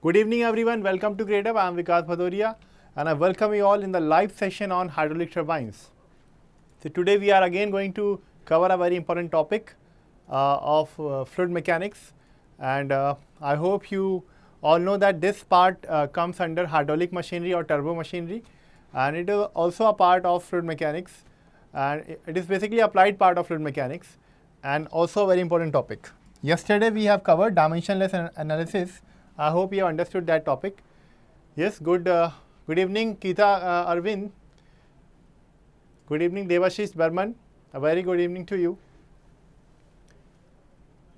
Good evening everyone, welcome to Gradeup. I am Vikas Bhadoria and I welcome you all in the live session on hydraulic turbines. So today we are again going to cover a very important topic of fluid mechanics, and I hope you all know that this part comes under hydraulic machinery or turbo machinery, and it is also a part of fluid mechanics, and it is basically applied part of fluid mechanics and also a very important topic. Yesterday we have covered dimensionless analysis. I hope you have understood that topic. Yes, good evening Geeta Arvind. Good evening Devashish Burman. A very good evening to you.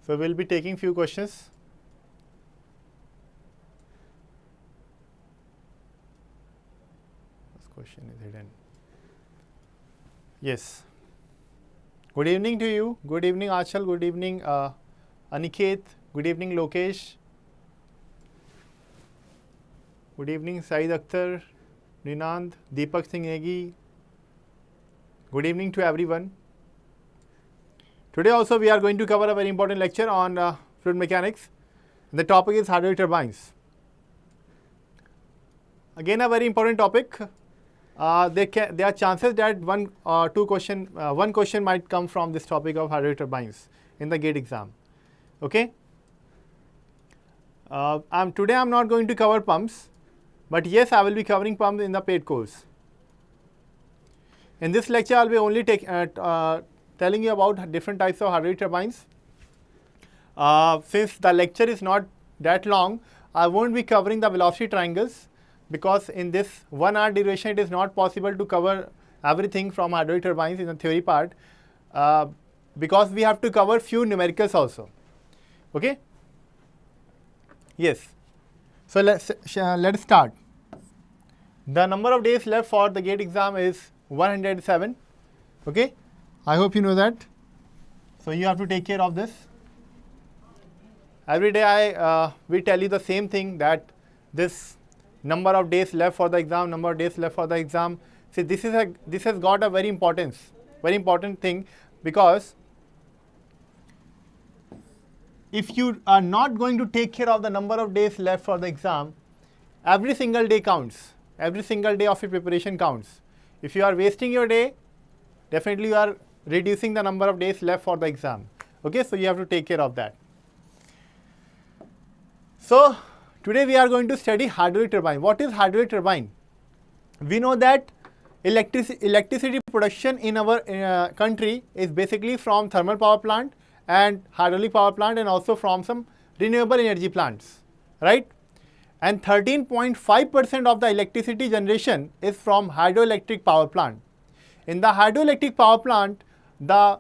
So we will be taking few questions. This question is hidden. Yes. Good evening to you. Good evening Achal. Good evening Aniket. Good evening Lokesh. Good evening Saeed Akhtar, Ninand, Deepak Singh Negi. Good evening to everyone. Today also we are going to cover a very important lecture on fluid mechanics. The topic is hydraulic turbines. Again a very important topic. There are chances that one question might come from this topic of hydraulic turbines in the GATE exam. Okay. Today I am not going to cover pumps. But yes, I will be covering pumps in the paid course. In this lecture, I will be only telling you about different types of hydraulic turbines. Since the lecture is not that long, I won't be covering the velocity triangles, because in this 1 hour duration, it is not possible to cover everything from hydraulic turbines in the theory part, because we have to cover few numericals also. Okay? Yes. So let's start. The number of days left for the GATE exam is 107. Okay, I hope you know that. So you have to take care of this. Every day we tell you the same thing, that this number of days left for the exam, number of days left for the exam. See, this has got a very important thing, because if you are not going to take care of the number of days left for the exam, every single day counts. Every single day of your preparation counts. If you are wasting your day, definitely you are reducing the number of days left for the exam. Okay, so you have to take care of that. So today we are going to study hydraulic turbine. What is hydraulic turbine? We know that electricity production in our country is basically from thermal power plant and hydraulic power plant, and also from some renewable energy plants, right? And 13.5% of the electricity generation is from hydroelectric power plant. In the hydroelectric power plant, the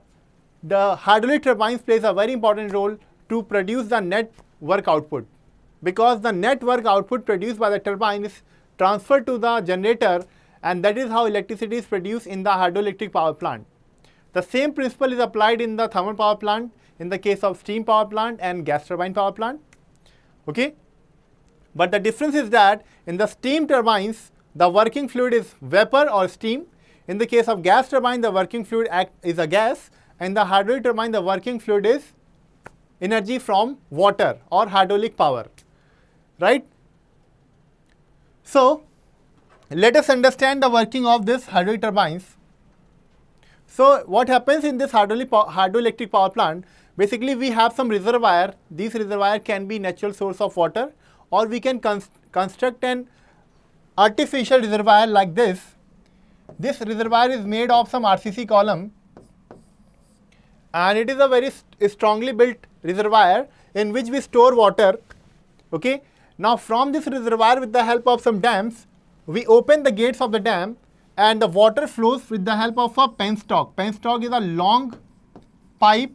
hydraulic turbines plays a very important role to produce the net work output, because the net work output produced by the turbine is transferred to the generator, and that is how electricity is produced in the hydroelectric power plant. The same principle is applied in the thermal power plant, in the case of steam power plant and gas turbine power plant. Okay? But the difference is that in the steam turbines, the working fluid is vapor or steam. In the case of gas turbine, the working fluid is a gas. And the hydraulic turbine, the working fluid is energy from water or hydraulic power. Right? So let us understand the working of this hydraulic turbines. So what happens in this hydroelectric power plant? Basically, we have some reservoir. This reservoir can be natural source of water, or we can construct an artificial reservoir like this. This reservoir is made of some RCC column, and it is a very strongly built reservoir in which we store water. Okay. Now from this reservoir, with the help of some dams, we open the gates of the dam, and the water flows with the help of a penstock. Penstock is a long pipe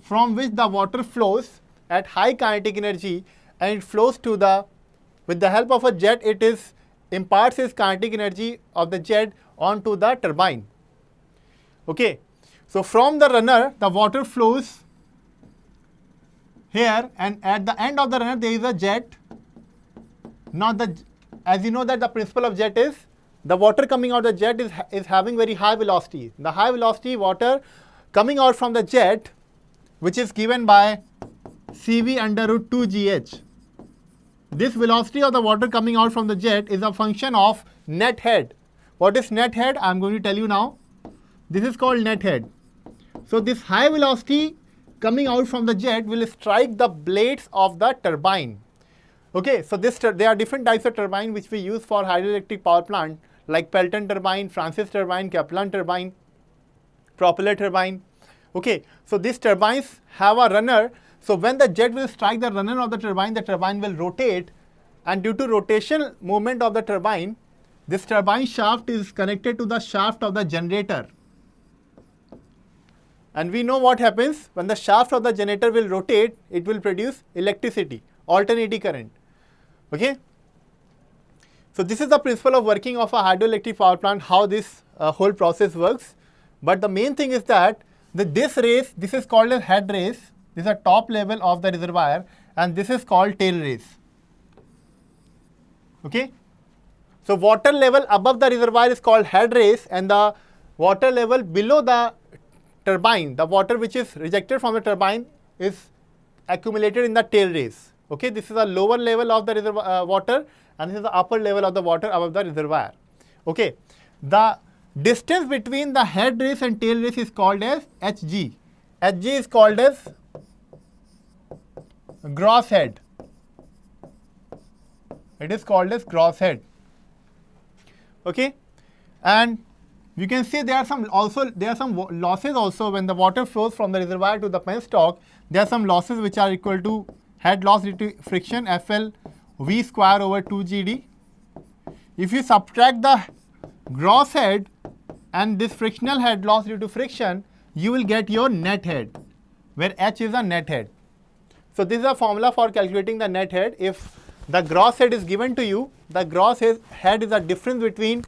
from which the water flows at high kinetic energy, and it flows to with the help of a jet, imparts its kinetic energy of the jet onto the turbine. Okay. So from the runner, the water flows here, and at the end of the runner there is a jet. Now as you know that the principle of jet is, the water coming out of the jet is having very high velocity. The high velocity water coming out from the jet, which is given by Cv under root 2 GH. this velocity of the water coming out from the jet is a function of net head. What is net head? I am going to tell you now. This is called net head. So this high velocity coming out from the jet will strike the blades of the turbine. Okay, so there are different types of turbine which we use for hydroelectric power plant, like Pelton turbine, Francis turbine, Kaplan turbine, propeller turbine. Okay, so these turbines have a runner. So when the jet will strike the runner of the turbine will rotate, and due to rotation movement of the turbine, this turbine shaft is connected to the shaft of the generator. And we know what happens when the shaft of the generator will rotate, it will produce electricity, alternating current. Okay. So this is the principle of working of a hydroelectric power plant, how this whole process works. But the main thing is that this race, this is called as head race. This is the top level of the reservoir, and this is called tail race. Okay. So water level above the reservoir is called head race, and the water level below the turbine, the water which is rejected from the turbine, is accumulated in the tail race. Okay, this is the lower level of the reservoir water, and this is the upper level of the water above the reservoir. Okay, the distance between the head race and tail race is called as Hg. Hg is called as gross head. It is called as gross head. Okay, and you can see there are some losses also when the water flows from the reservoir to the penstock. There are some losses which are equal to head loss due to friction, FL V square over 2GD. If you subtract the gross head and this frictional head loss due to friction, you will get your net head, where H is a net head. So this is a formula for calculating the net head. If the gross head is given to you, the gross head is the difference between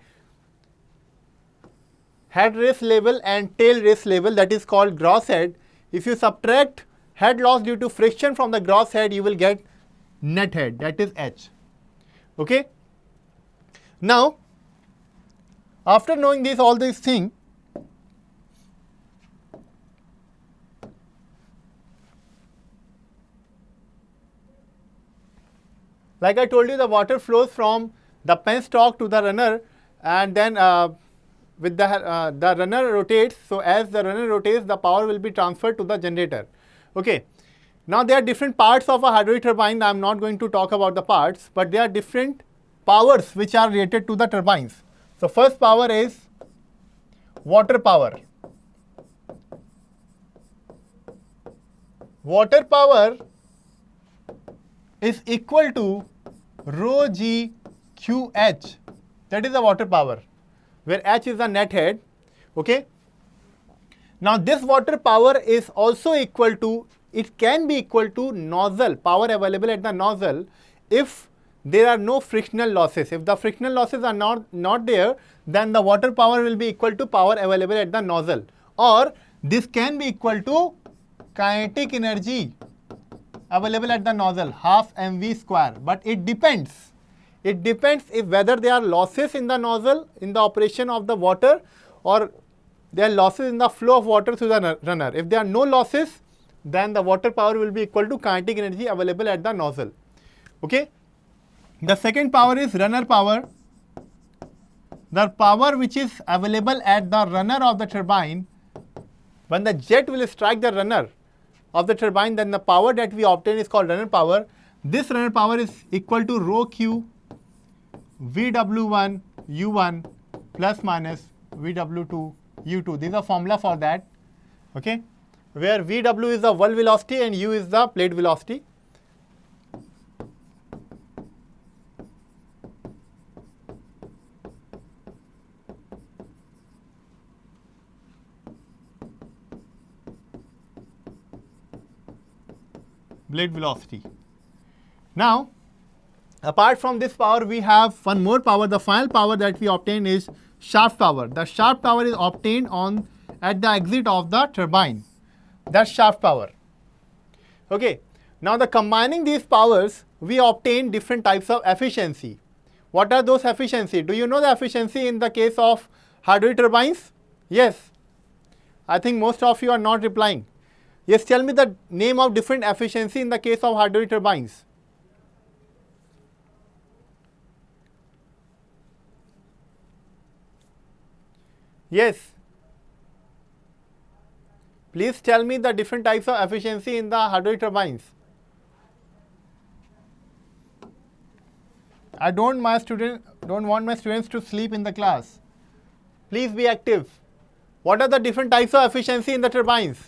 head race level and tail race level, that is called gross head. If you subtract head loss due to friction from the gross head, you will get net head, that is H. Okay. Now, after knowing all these things, like I told you, the water flows from the penstock to the runner, and then with the runner rotates. So as the runner rotates, the power will be transferred to the generator. Okay. Now there are different parts of a hydraulic turbine. I am not going to talk about the parts, but there are different powers which are related to the turbines. So first power is water power. Water power is equal to rho g q h. That is the water power, where H is the net head. Okay. Now this water power is also equal to, it can be equal to nozzle, power available at the nozzle, if there are no frictional losses. If the frictional losses are not there, then the water power will be equal to power available at the nozzle. Or this can be equal to kinetic energy available at the nozzle, half mv square. But it depends. It depends if whether there are losses in the nozzle in the operation of the water, or there are losses in the flow of water through the runner. If there are no losses, then the water power will be equal to kinetic energy available at the nozzle. Okay. The second power is runner power. The power which is available at the runner of the turbine, when the jet will strike the runner of the turbine, then the power that we obtain is called runner power. This runner power is equal to rho q VW1 U1 plus minus VW2 U2. This is a formula for that. Okay, where VW is the wall velocity and U is the plate velocity. Blade velocity. Now, apart from this power, we have one more power. The final power that we obtain is shaft power. The shaft power is obtained at the exit of the turbine. That's shaft power. Okay. Now, combining these powers, we obtain different types of efficiency. What are those efficiency? Do you know the efficiency in the case of hydraulic turbines? Yes. I think most of you are not replying. Yes, tell me the name of different efficiency in the case of hydraulic turbines. Yes. Please tell me the different types of efficiency in the hydraulic turbines. I don't want my students to sleep in the class. Please be active. What are the different types of efficiency in the turbines?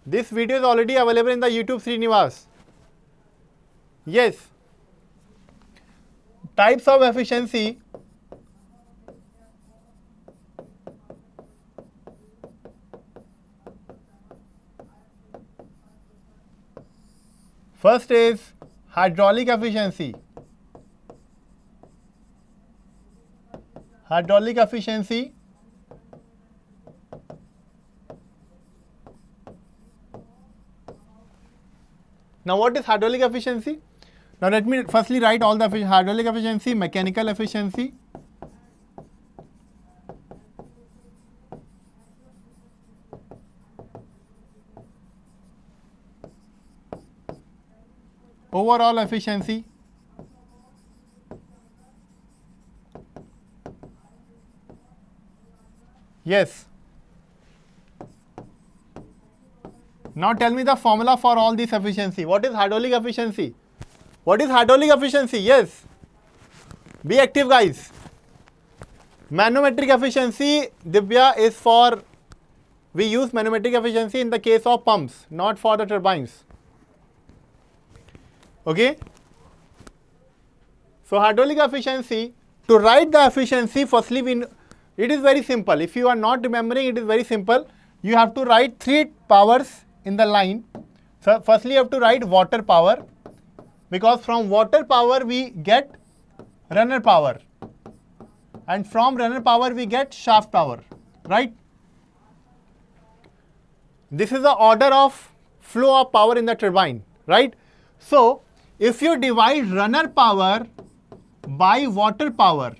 This video is already available in the YouTube Srinivas. Yes. Types of efficiency. First is hydraulic efficiency. Hydraulic efficiency. Now what is hydraulic efficiency? Now let me firstly write all the hydraulic efficiency, mechanical efficiency, overall efficiency, yes. Now tell me the formula for all this efficiency. What is hydraulic efficiency? What is hydraulic efficiency? Yes. Be active, guys. Manometric efficiency, Divya, is for, we use manometric efficiency in the case of pumps, not for the turbines. Okay. So hydraulic efficiency, to write the efficiency, firstly, it is very simple. If you are not remembering, it is very simple. You have to write 3 powers in the line. So firstly, you have to write water power, because from water power we get runner power, and from runner power we get shaft power, right? This is the order of flow of power in the turbine, right? So if you divide runner power by water power,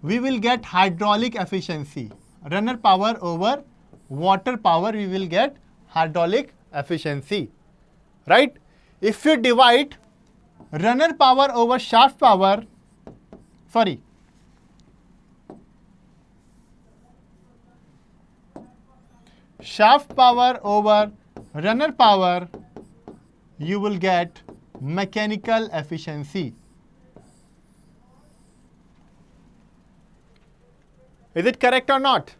we will get hydraulic efficiency. Runner power over water power, we will get hydraulic efficiency, right? If you divide runner power over shaft power, shaft power over runner power, you will get mechanical efficiency. Is it correct or not?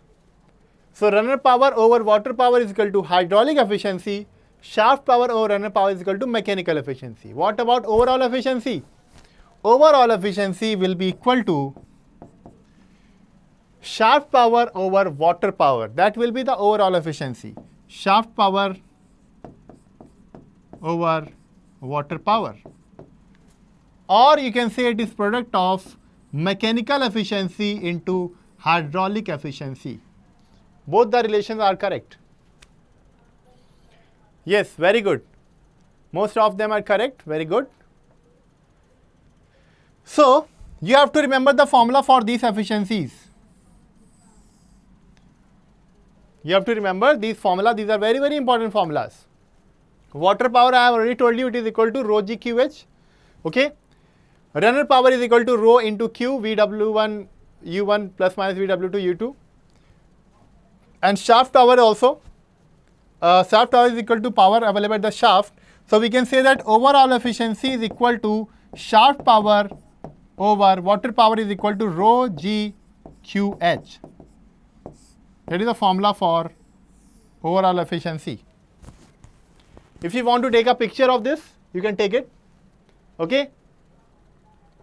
So runner power over water power is equal to hydraulic efficiency. Shaft power over runner power is equal to mechanical efficiency. What about overall efficiency? Overall efficiency will be equal to shaft power over water power. That will be the overall efficiency. Shaft power over water power. Or you can say it is product of mechanical efficiency into hydraulic efficiency. Both the relations are correct. Yes, very good. Most of them are correct. Very good. So you have to remember the formula for these efficiencies. You have to remember these formulas. These are very, very important formulas. Water power, I have already told you, it is equal to rho g QH. Okay. Runner power is equal to rho into Q VW1 U1 plus minus VW2 U2. And shaft power also. Shaft power is equal to power available at the shaft. So we can say that overall efficiency is equal to shaft power over water power is equal to rho g QH. That is the formula for overall efficiency. If you want to take a picture of this, you can take it. Okay?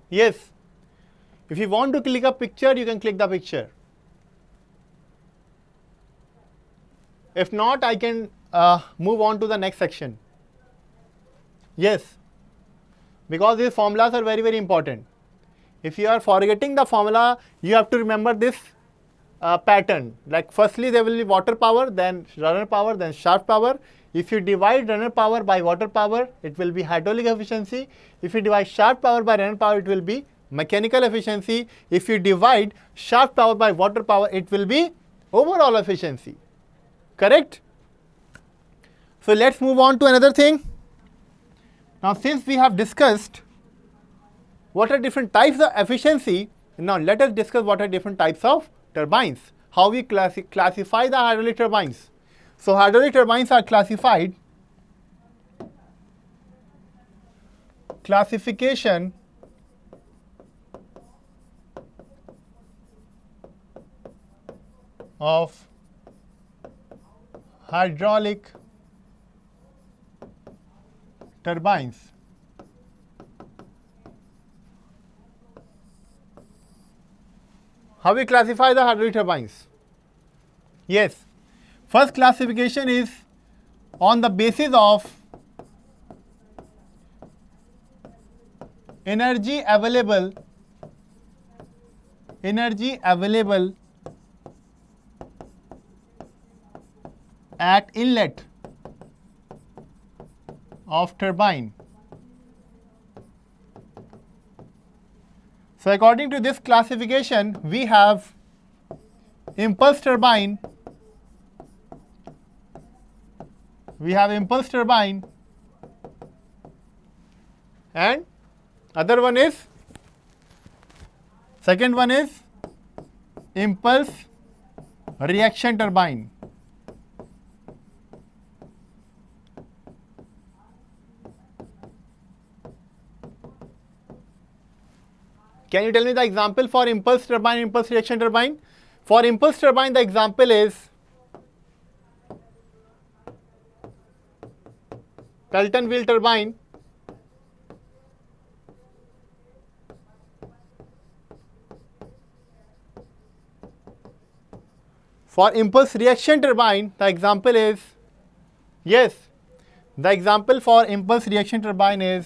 Yes. If you want to click a picture, you can click the picture. If not, I can move on to the next section. Yes. Because these formulas are very, very important. If you are forgetting the formula, you have to remember this pattern. Like firstly, there will be water power, then runner power, then shaft power. If you divide runner power by water power, it will be hydraulic efficiency. If you divide shaft power by runner power, it will be mechanical efficiency. If you divide shaft power by water power, it will be overall efficiency. Correct? So let's move on to another thing. Now since we have discussed what are different types of efficiency, Now let us discuss what are different types of turbines. How we classify the hydraulic turbines. So hydraulic turbines are classified. Classification of hydraulic turbines. How we classify the hydraulic turbines? Yes, first classification is on the basis of energy available at inlet of turbine. So according to this classification, we have impulse turbine, and other one is, second one is impulse reaction turbine. Can you tell me the example for impulse turbine, impulse reaction turbine? For impulse turbine, the example is Pelton wheel turbine, for impulse reaction turbine, the example is, yes, the example for impulse reaction turbine is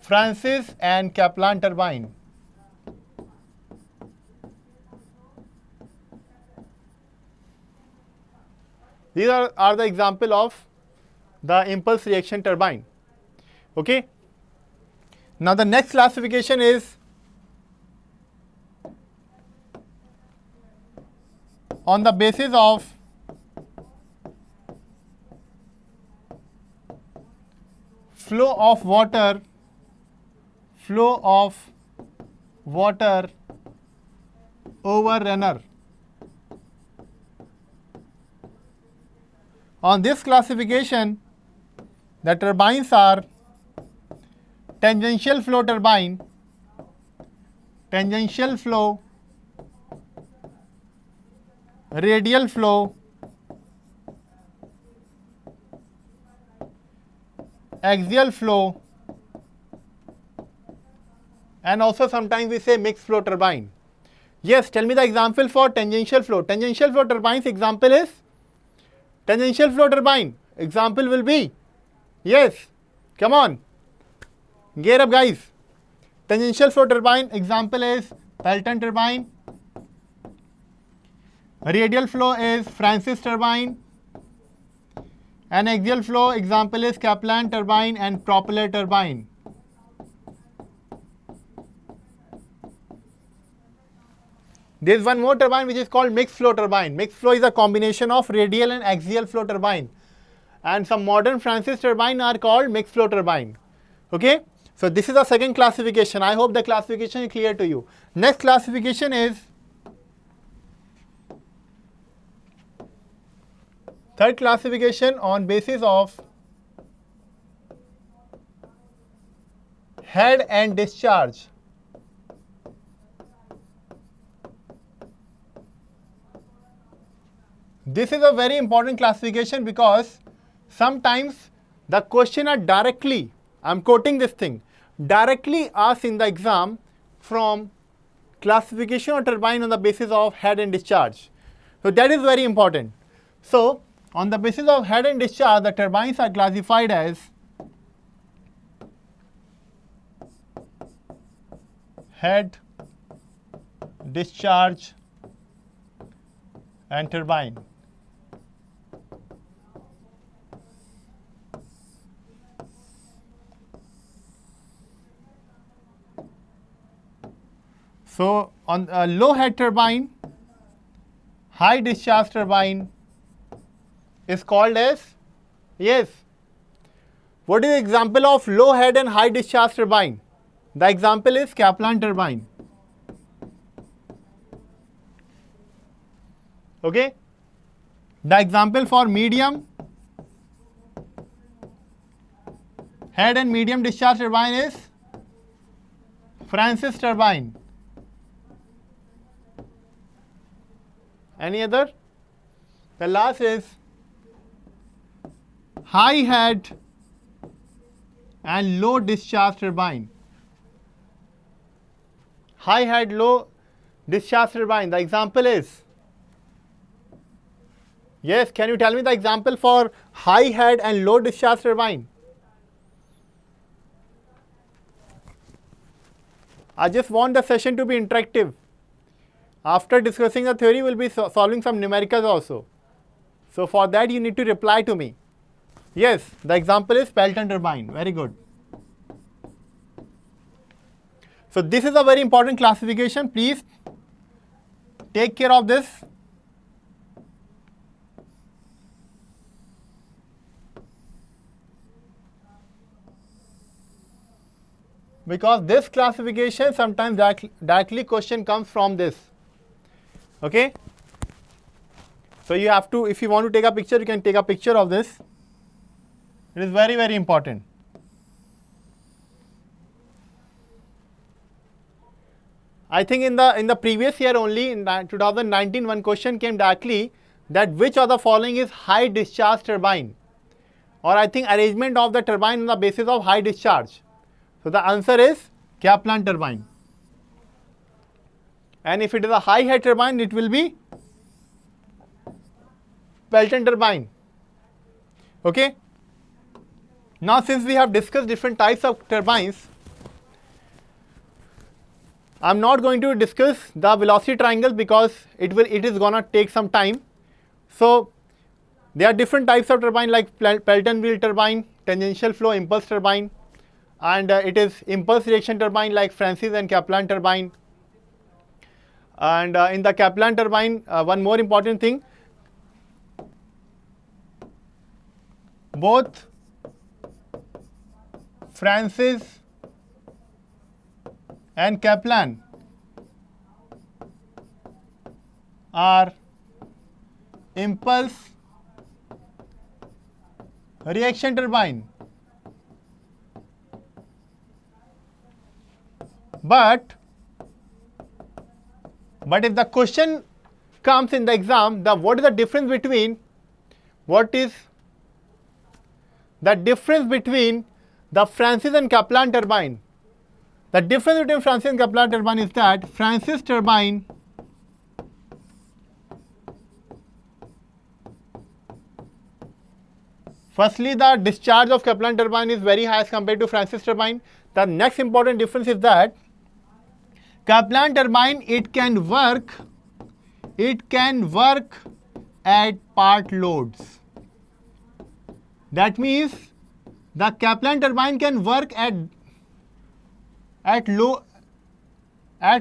Francis and Kaplan turbine. These are the example of the impulse reaction turbine. Okay. Now the next classification is on the basis of flow of water over runner. On this classification, the turbines are tangential flow turbine, tangential flow, radial flow, axial flow, and also sometimes we say mixed flow turbine. Yes, tell me the example for tangential flow. Tangential flow turbines example is tangential flow turbine. Example will be, yes, come on, gear up guys. Tangential flow turbine example is Pelton turbine. Radial flow is Francis turbine. And axial flow example is Kaplan turbine and propeller turbine. There is one more turbine which is called mixed flow turbine. Mixed flow is a combination of radial and axial flow turbine. And some modern Francis turbine are called mixed flow turbine. Okay. So this is the second classification. I hope the classification is clear to you. Next classification is third classification on basis of head and discharge. This is a very important classification because sometimes the question are directly, I am quoting this thing, directly asked in the exam from classification of turbine on the basis of head and discharge. So that is very important. So on the basis of head and discharge, the turbines are classified as head, discharge, and turbine. So on a low head turbine, high discharge turbine is called as, yes, what is the example of low head and high discharge turbine? The example is Kaplan turbine. Okay. The example for medium head and medium discharge turbine is Francis turbine. Any other? The last is high head and low discharge turbine. High head, low discharge turbine. The example is, yes, can you tell me the example for high head and low discharge turbine? I just want the session to be interactive. After discussing the theory, we'll be solving some numericals also. So for that, you need to reply to me. Yes, the example is Pelton turbine. Very good. So this is a very important classification. Please take care of this. Because this classification sometimes directly question comes from this. Okay. So you have to, if you want to take a picture, you can take a picture of this. It is very, very important. I think in the previous year only, in 2019, one question came directly that which of the following is high discharge turbine, or I think arrangement of the turbine on the basis of high discharge. So the answer is Kaplan turbine. And if it is a high head turbine, it will be Pelton turbine. Okay. Now since we have discussed different types of turbines, I am not going to discuss the velocity triangles because it is gonna take some time. So there are different types of turbine like Pelton wheel turbine, tangential flow impulse turbine, and it is impulse reaction turbine like Francis and Kaplan turbine. And in the Kaplan turbine, one more important thing, both Francis and Kaplan are impulse reaction turbine. But if the question comes in the exam, what is the difference between the Francis and Kaplan turbine? The difference between Francis and Kaplan turbine is that Francis turbine firstly, the discharge of Kaplan turbine is very high as compared to Francis turbine. The next important difference is that Kaplan turbine, it can work at part loads. That means the Kaplan turbine can work at low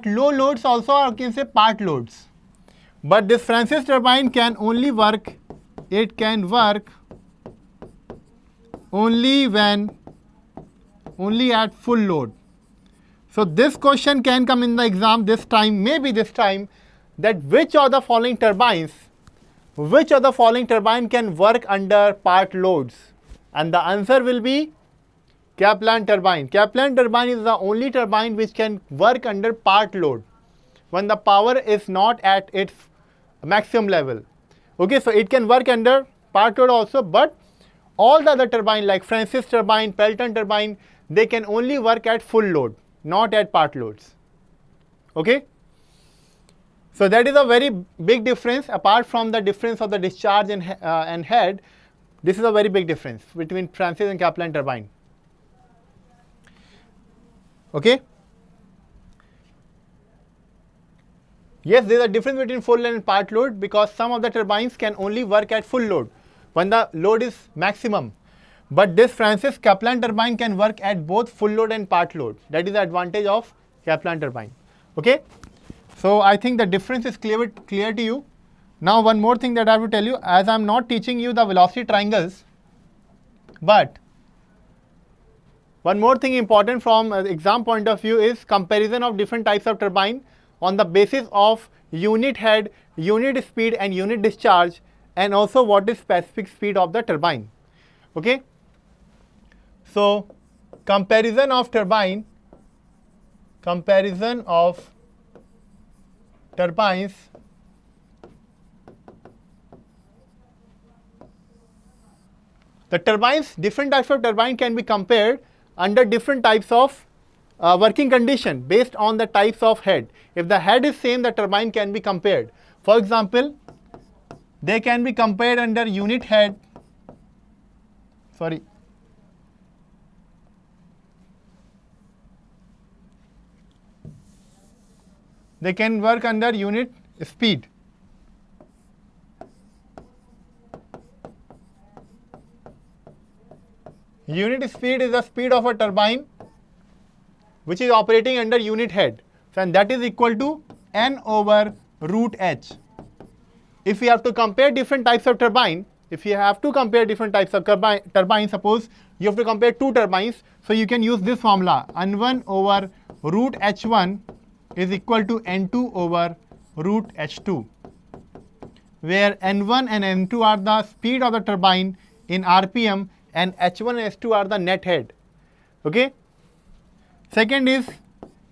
loads also, or you can say part loads. But this Francis turbine can only work, it can work only at full load. So this question can come in the exam this time, maybe this time, that which of the following turbine can work under part loads? And the answer will be Kaplan turbine. Kaplan turbine is the only turbine which can work under part load when the power is not at its maximum level. Okay, so it can work under part load also, but all the other turbine like Francis turbine, Pelton turbine, they can only work at full load, not at part loads. Okay. So that is a very big difference. Apart from the difference of the discharge and head, this is a very big difference between Francis and Kaplan turbine. Okay. Yes, there is a difference between full load and part load because some of the turbines can only work at full load when the load is maximum. But this Francis Kaplan turbine can work at both full load and part load. That is the advantage of Kaplan turbine. Okay. So I think the difference is clear to you. Now one more thing that I have to tell you, as I am not teaching you the velocity triangles, but one more thing important from exam point of view is comparison of different types of turbine. on the basis of unit head, unit speed and unit discharge, and also what is specific speed of the turbine. Okay. So, comparison of turbines the turbines, different types of turbine can be compared under different types of working condition based on the types of head. If the head is same, the turbine can be compared. For example, they can be compared under unit head, they can work under unit speed. Unit speed is the speed of a turbine which is operating under unit head. So, and that is equal to N over root H. If we have to compare different types of turbine, turbine, suppose you have to compare two turbines, so you can use this formula. N1 over root H1 is equal to N2 over root H2, where N1 and N2 are the speed of the turbine in RPM and H1 and H2 are the net head. Okay. Second is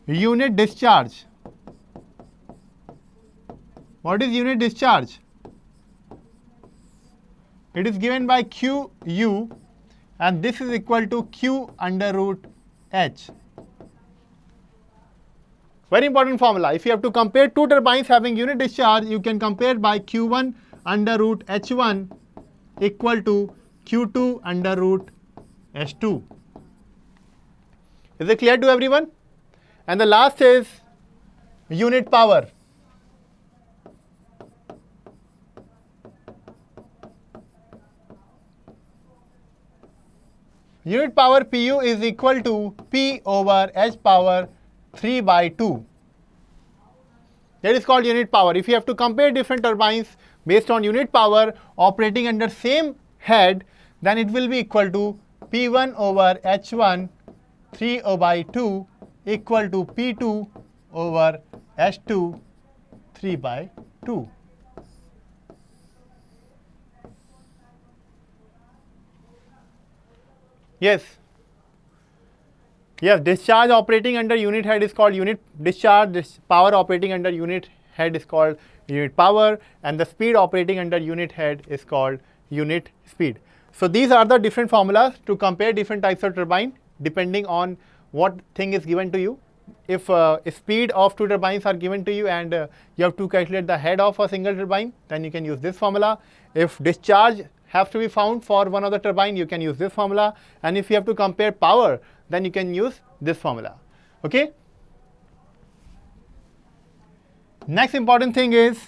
unit discharge. What is unit discharge? It is given by QU, and this is equal to Q under root H. Very important formula. If you have to compare two turbines having unit discharge, you can compare by Q1 under root H1 equal to Q2 under root H2. Is it clear to everyone? And the last is unit power. Unit power PU is equal to P over H power 3 by 2. That is called unit power. If you have to compare different turbines based on unit power operating under same head, then it will be equal to P1 over H1 3 by 2 equal to P2 over H2 3 by 2. Yes. Yes, discharge operating under unit head is called unit discharge. This power operating under unit head is called unit power, and the speed operating under unit head is called unit speed. So these are the different formulas to compare different types of turbine depending on what thing is given to you. If speed of two turbines are given to you and you have to calculate the head of a single turbine, then you can use this formula. If discharge have to be found for one of the turbine, you can use this formula. And if you have to compare power, then you can use this formula. Okay. Next important thing is,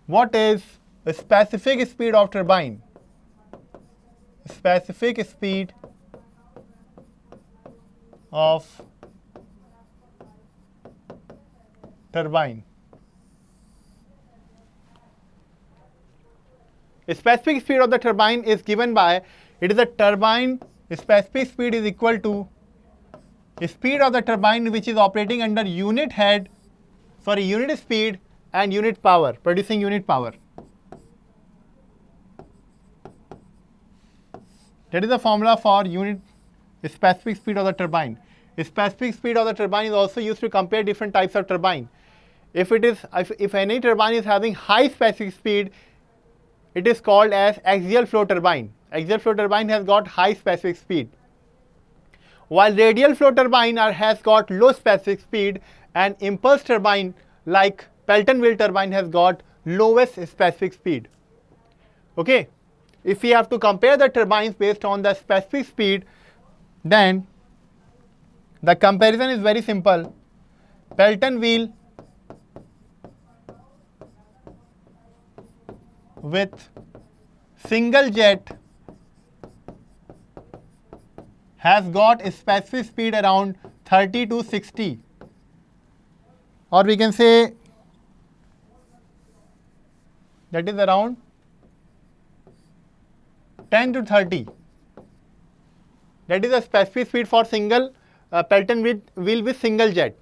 what is the specific speed of turbine? Specific speed of turbine. A specific speed of the turbine is given by, it is a turbine specific speed is equal to speed of the turbine which is operating under unit head, unit speed and unit power, producing unit power. That is the formula for unit specific speed of the turbine. Specific speed of the turbine is also used to compare different types of turbine. If any turbine is having high specific speed, it is called as axial flow turbine. Axial flow turbine has got high specific speed, while radial flow turbine has got low specific speed, and impulse turbine like Pelton wheel turbine has got lowest specific speed. Okay. If we have to compare the turbines based on the specific speed, then the comparison is very simple. Pelton wheel with single jet has got a specific speed around 30 to 60, or we can say that is around 10 to 30. That is a specific speed for single Pelton wheel with single jet.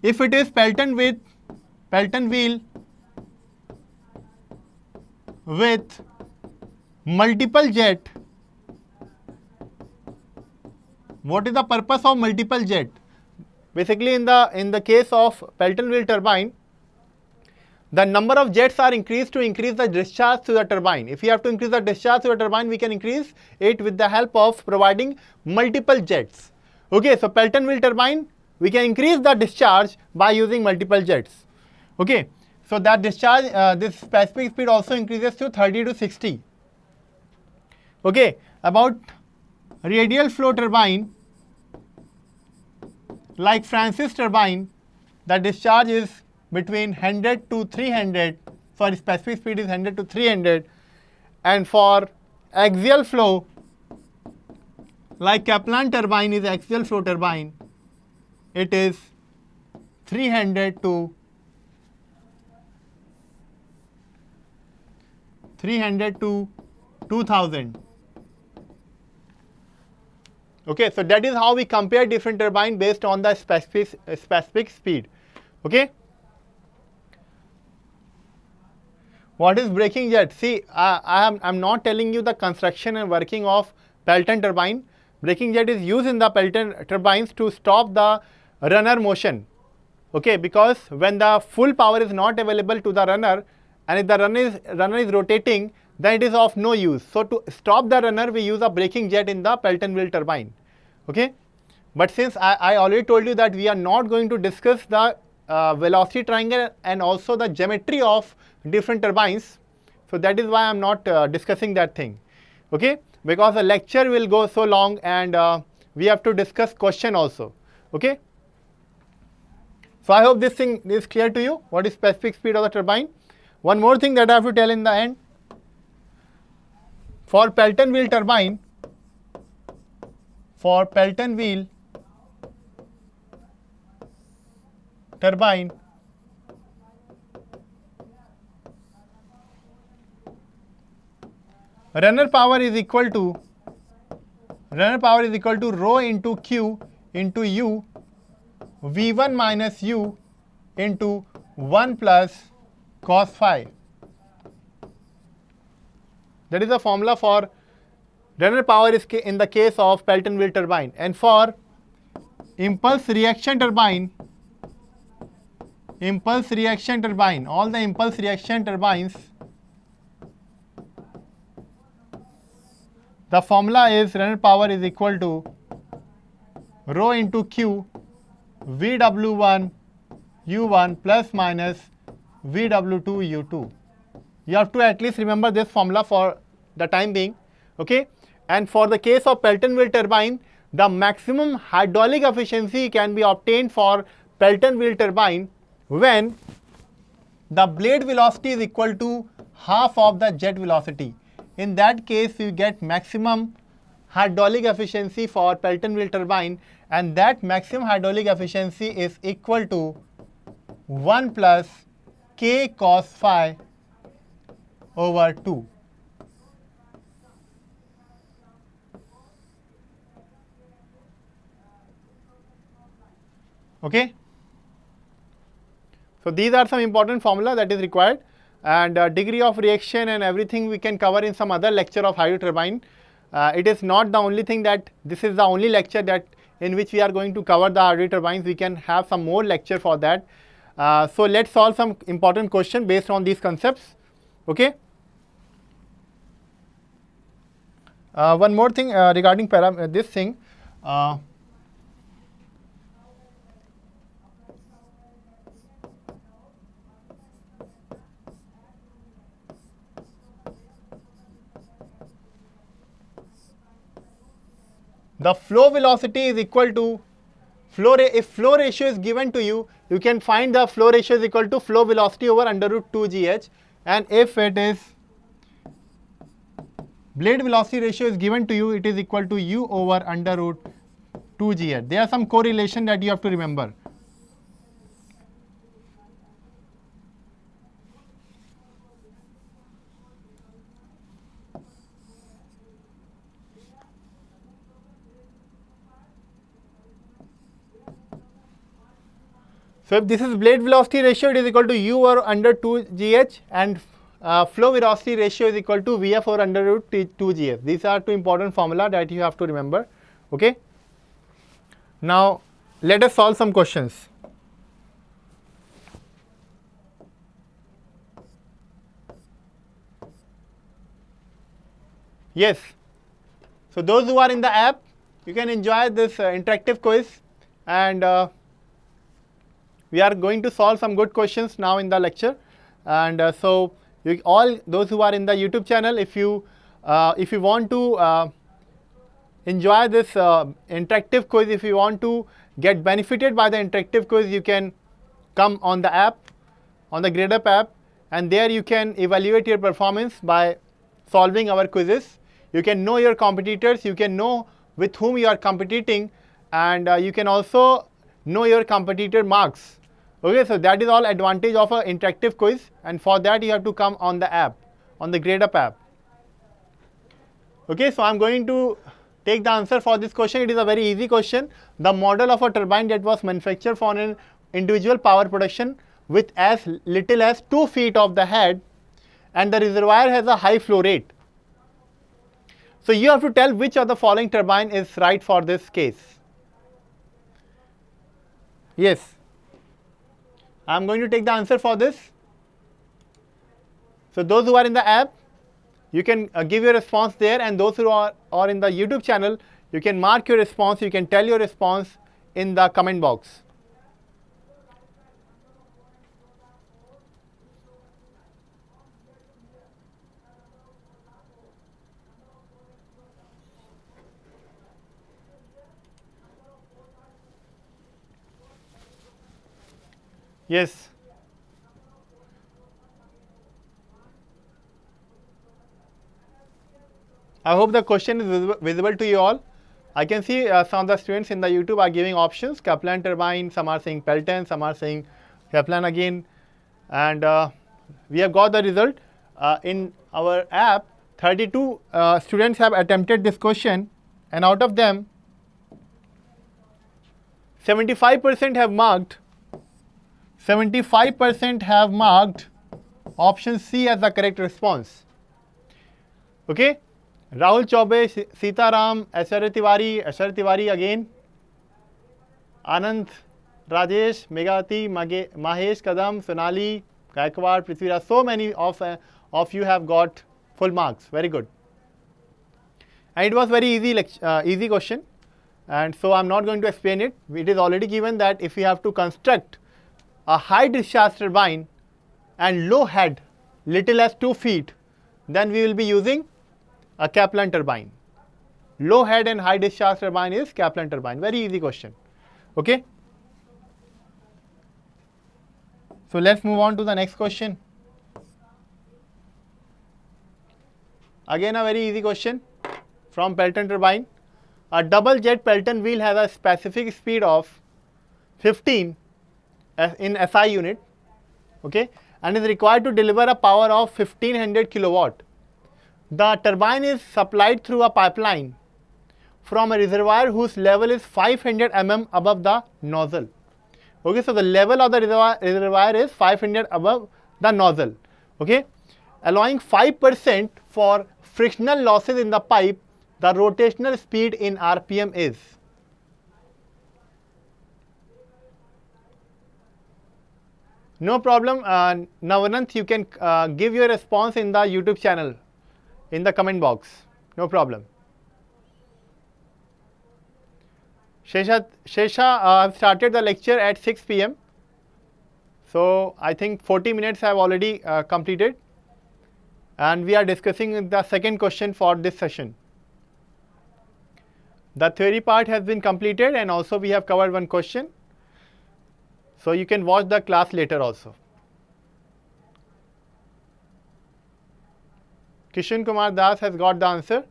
If it is Pelton wheel with multiple jet, what is the purpose of multiple jet? Basically, in the case of Pelton wheel turbine, the number of jets are increased to increase the discharge to the turbine. If we have to increase the discharge to the turbine, we can increase it with the help of providing multiple jets. Okay, so Pelton wheel turbine, we can increase the discharge by using multiple jets. Okay, so that discharge, this specific speed also increases to 30 to 60. Okay, about radial flow turbine, like Francis turbine, the discharge is between 100 to 300, sorry, specific speed is 100 to 300, and for axial flow, like Kaplan turbine is axial flow turbine, it is 300 to 2000. Okay, so that is how we compare different turbine based on the specific speed. Okay. What is braking jet? See, I'm not telling you the construction and working of Pelton turbine. Braking jet is used in the Pelton turbines to stop the runner motion. Okay, because when the full power is not available to the runner, and if the runner is rotating, then it is of no use. So to stop the runner, we use a braking jet in the Pelton wheel turbine. Okay, but since I already told you that we are not going to discuss the velocity triangle and also the geometry of different turbines, so that is why I am not discussing that thing. Okay, because the lecture will go so long, and we have to discuss question also. Okay, so I hope this thing is clear to you. What is specific speed of the turbine? One more thing that I have to tell in the end. For Pelton wheel turbine, runner power is equal to rho into Q into U, V1 minus U into 1 plus cos phi. That is the formula for runner power is in the case of Pelton wheel turbine. And for impulse reaction turbine, all the impulse reaction turbines, the formula is runner power is equal to rho into Q, VW1 U1 plus minus VW2 U2. You have to at least remember this formula for the time being. Okay, and for the case of Pelton wheel turbine, the maximum hydraulic efficiency can be obtained for Pelton wheel turbine when the blade velocity is equal to half of the jet velocity. In that case, you get maximum hydraulic efficiency for Pelton wheel turbine, and that maximum hydraulic efficiency is equal to 1 plus k cos phi over 2. Okay. So these are some important formula that is required, and degree of reaction and everything we can cover in some other lecture of hydro turbine. It is not the only thing that this is the only lecture that in which we are going to cover the hydro turbines. We can have some more lecture for that. So let's solve some important question based on these concepts. Okay. One more thing regarding this thing. The flow velocity is equal to if flow ratio is given to you, you can find the flow ratio is equal to flow velocity over under root 2gh, and if it is blade velocity ratio is given to you, it is equal to u over under root 2gh. There are some correlation that you have to remember. So if this is blade velocity ratio, it is equal to U over under 2GH, and flow velocity ratio is equal to Vf over under root 2GF. These are two important formula that you have to remember. Okay. Now let us solve some questions. Yes. So those who are in the app, you can enjoy this interactive quiz, and we are going to solve some good questions now in the lecture. And so all those who are in the YouTube channel, if you want to enjoy this interactive quiz, if you want to get benefited by the interactive quiz, you can come on the app, on the Gradeup app, and there you can evaluate your performance by solving our quizzes. You can know your competitors, you can know with whom you are competing, and you can also know your competitor marks. Okay, so that is all advantage of an interactive quiz, and for that you have to come on the app, on the Gradeup app. Okay, so I am going to take the answer for this question. It is a very easy question. The model of a turbine that was manufactured for an individual power production with as little as 2 feet of the head, and the reservoir has a high flow rate. So you have to tell which of the following turbine is right for this case. Yes. I am going to take the answer for this. So those who are in the app, you can give your response there, and those who are in the YouTube channel, you can mark your response, you can tell your response in the comment box. Yes. I hope the question is visible to you all. I can see some of the students in the YouTube are giving options: Kaplan turbine, some are saying Pelton, some are saying Kaplan again. And we have got the result. In our app, 32 students have attempted this question, and out of them, 75% have marked 75% have marked option C as the correct response. Okay. Rahul Chaube, Sita Ram, Aishwarya Tiwari again, Anand, Rajesh, Megawati, Mahesh Kadam, Sonali, Gaikwad, Prithviraj. So many of you have got full marks. Very good. And it was very easy question. And so I am not going to explain it. It is already given that if we have to construct a high discharge turbine and low head little as 2 feet, then we will be using a Kaplan turbine. Low head and high discharge turbine is Kaplan turbine. Very easy question. Okay. So let's move on to the next question. Again a very easy question from Pelton turbine. A double jet Pelton wheel has a specific speed of 15 in SI unit, okay, and is required to deliver a power of 1500 kilowatt. The turbine is supplied through a pipeline from a reservoir whose level is 500 mm above the nozzle. Okay, so the level of the reservoir is 500 above the nozzle, okay, allowing 5% for frictional losses in the pipe. The rotational speed in RPM is. No problem, Navanant, you can give your response in the YouTube channel, in the comment box. No problem. Shesha, I've started the lecture at 6 p.m. So I think 40 minutes have already completed, and we are discussing the second question for this session. The theory part has been completed, and also we have covered one question. So you can watch the class later also. Kishan Kumar Das has got the answer,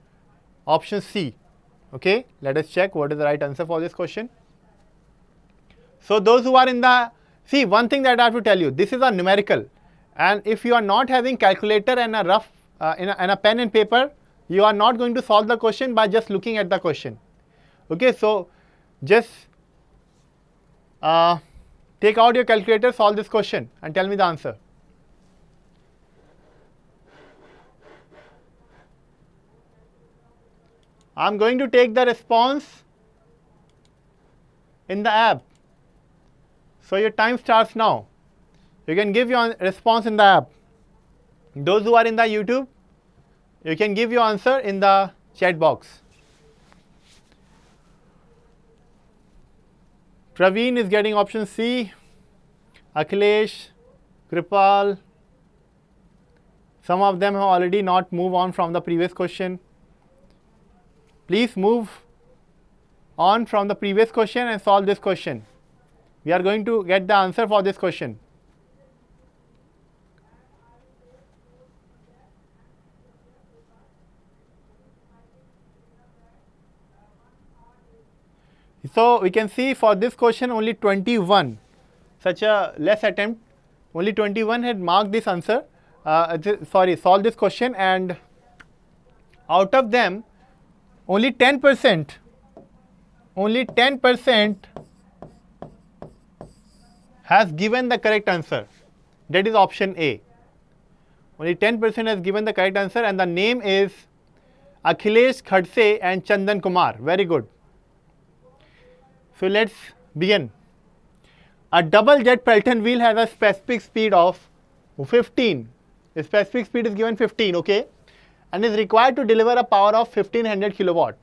option C. Okay, let us check what is the right answer for this question. So those who are in the, see, one thing that I have to tell you, this is a numerical, and if you are not having calculator and a rough and a pen and paper, you are not going to solve the question by just looking at the question. Okay, so just Take out your calculator, solve this question and tell me the answer. I'm going to take the response in the app. So your time starts now. You can give your response in the app. Those who are in the YouTube, you can give your answer in the chat box. Praveen is getting option C. Akhilesh, Kripal. Some of them have already not moved on from the previous question. Please move on from the previous question and solve this question. We are going to get the answer for this question. So we can see for this question only 21, such a less attempt, only 21 had marked this answer, solved this question, and out of them only 10% has given the correct answer. That is option A. Only 10% has given the correct answer, and the name is Akhilesh Khadse and Chandan Kumar. Very good. So let's begin. A double jet Pelton wheel has a specific speed of 15. The specific speed is given 15, okay, and is required to deliver a power of 1500 kilowatt.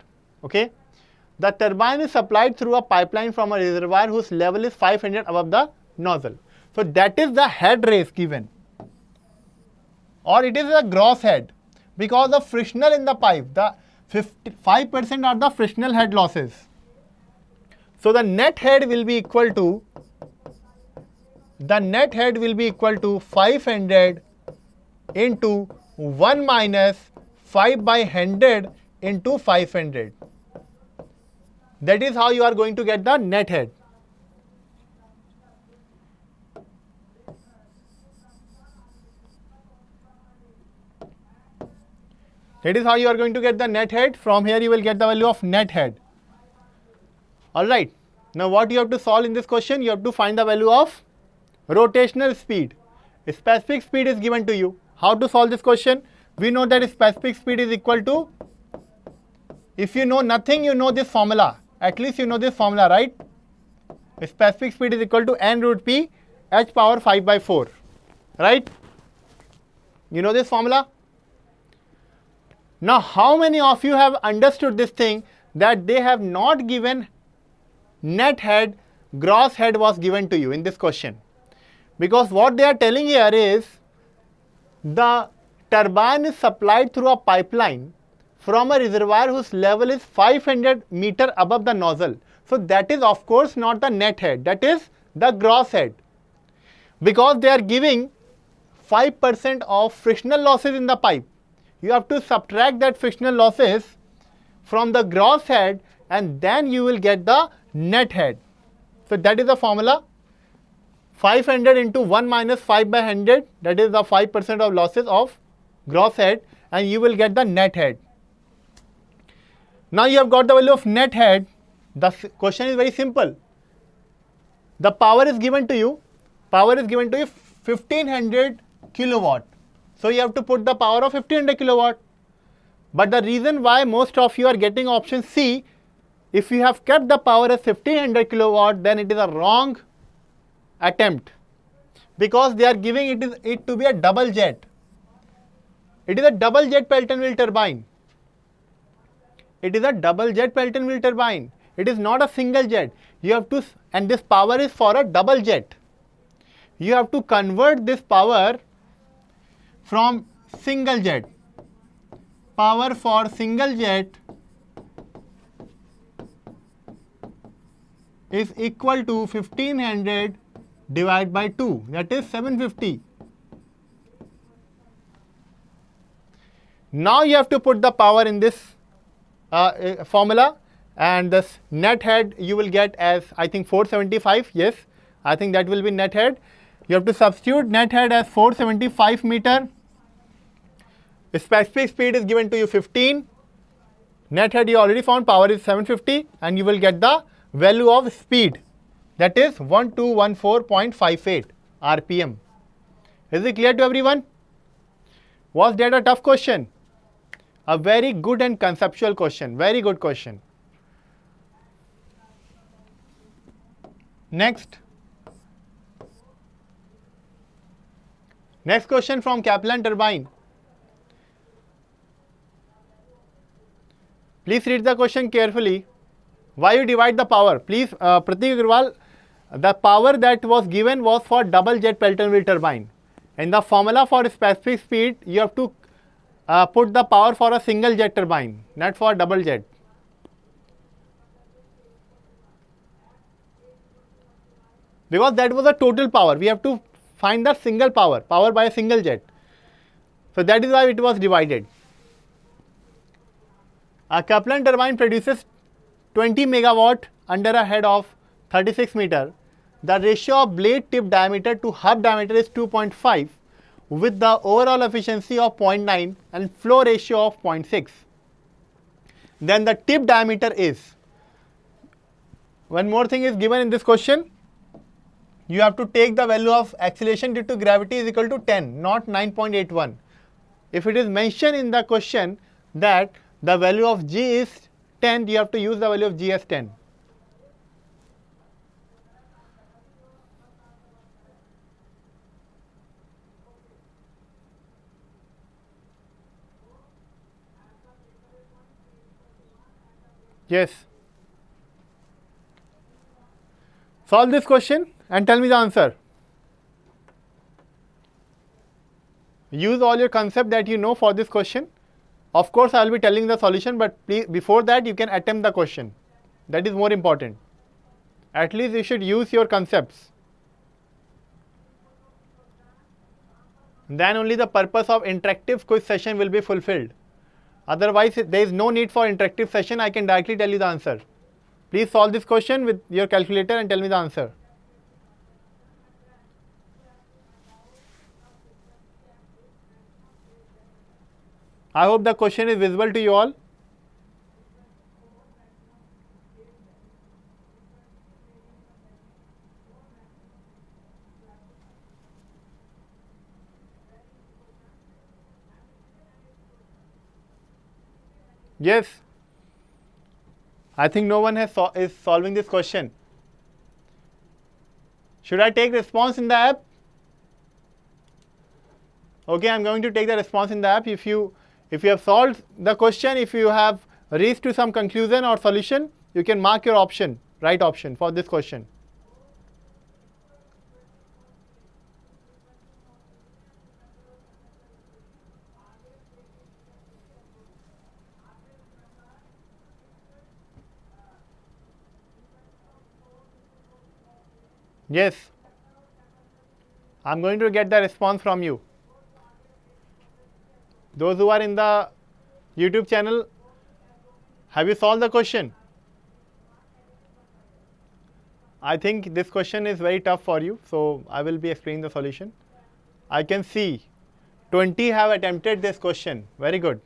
Okay. The turbine is supplied through a pipeline from a reservoir whose level is 500 above the nozzle. So that is the head race given, or it is a gross head, because the frictional in the pipe, the 5% are the frictional head losses. So the net head will be equal to 500 into 1 minus 5 by 100 into 500. That is how you are going to get the net head. That is how you are going to get the net head. From here you will get the value of net head. Alright. Now what you have to solve in this question? You have to find the value of rotational speed. A specific speed is given to you. How to solve this question? We know that specific speed is equal to, if you know nothing, you know this formula. At least you know this formula, right? A specific speed is equal to n root p h power 5 by 4. Right? You know this formula? Now how many of you have understood this thing, that they have not given net head, gross head was given to you in this question? Because what they are telling here is, the turbine is supplied through a pipeline from a reservoir whose level is 500 meter above the nozzle. So that is of course not the net head, that is the gross head. Because they are giving 5% of frictional losses in the pipe, you have to subtract that frictional losses from the gross head, and then you will get the net head. So that is the formula. 500 into 1 minus 5 by 100, that is the 5% of losses of gross head, and you will get the net head. Now you have got the value of net head. The question is very simple. The power is given to you. Power is given to you 1500 kilowatt. So you have to put the power of 1500 kilowatt. But the reason why most of you are getting option C, if you have kept the power as 1500 kilowatt, then it is a wrong attempt, because they are giving it to be a double jet. It is a double jet Pelton wheel turbine. It is a double jet Pelton wheel turbine. It is not a single jet. You have to, and this power is for a double jet. You have to convert this power from single jet. Power for single jet is equal to 1500 divided by 2, that is 750. Now you have to put the power in this formula, and this net head you will get as, I think, 475. Yes, I think that will be net head. You have to substitute net head as 475 meter. The specific speed is given to you 15. Net head you already found, power is 750, and you will get the value of speed. that is 1214.58 RPM. Is it clear to everyone? Was that a tough question? A very good and conceptual question, very good question. Next question from Kaplan turbine. Please read the question carefully. Why you divide the power? Please, Pratik Agrawal, the power that was given was for double jet Pelton wheel turbine. In the formula for specific speed, you have to put the power for a single jet turbine, not for double jet. Because that was a total power. We have to find the single power by a single jet. So that is why it was divided. A Kaplan turbine produces 20 megawatt under a head of 36 meter. The ratio of blade tip diameter to hub diameter is 2.5 with the overall efficiency of 0.9 and flow ratio of 0.6. Then the tip diameter is, one more thing is given in this question. You have to take the value of acceleration due to gravity is equal to 10, not 9.81. If it is mentioned in the question that the value of G is 10, you have to use the value of G as 10. Yes. Solve this question and tell me the answer. Use all your concept that you know for this question. Of course, I will be telling the solution, but please, before that, you can attempt the question. That is more important. At least you should use your concepts. Then only the purpose of interactive quiz session will be fulfilled. Otherwise, there is no need for interactive session. I can directly tell you the answer. Please solve this question with your calculator and tell me the answer. I hope the question is visible to you all. Yes. I think no one is solving this question. Should I take response in the app? Okay, I am going to take the response in the app. If you have solved the question, if you have reached to some conclusion or solution, you can mark your option, right option for this question. Yes. I am going to get the response from you. Those who are in the YouTube channel, have you solved the question? I think this question is very tough for you, so I will be explaining the solution. I can see 20 have attempted this question. Very good.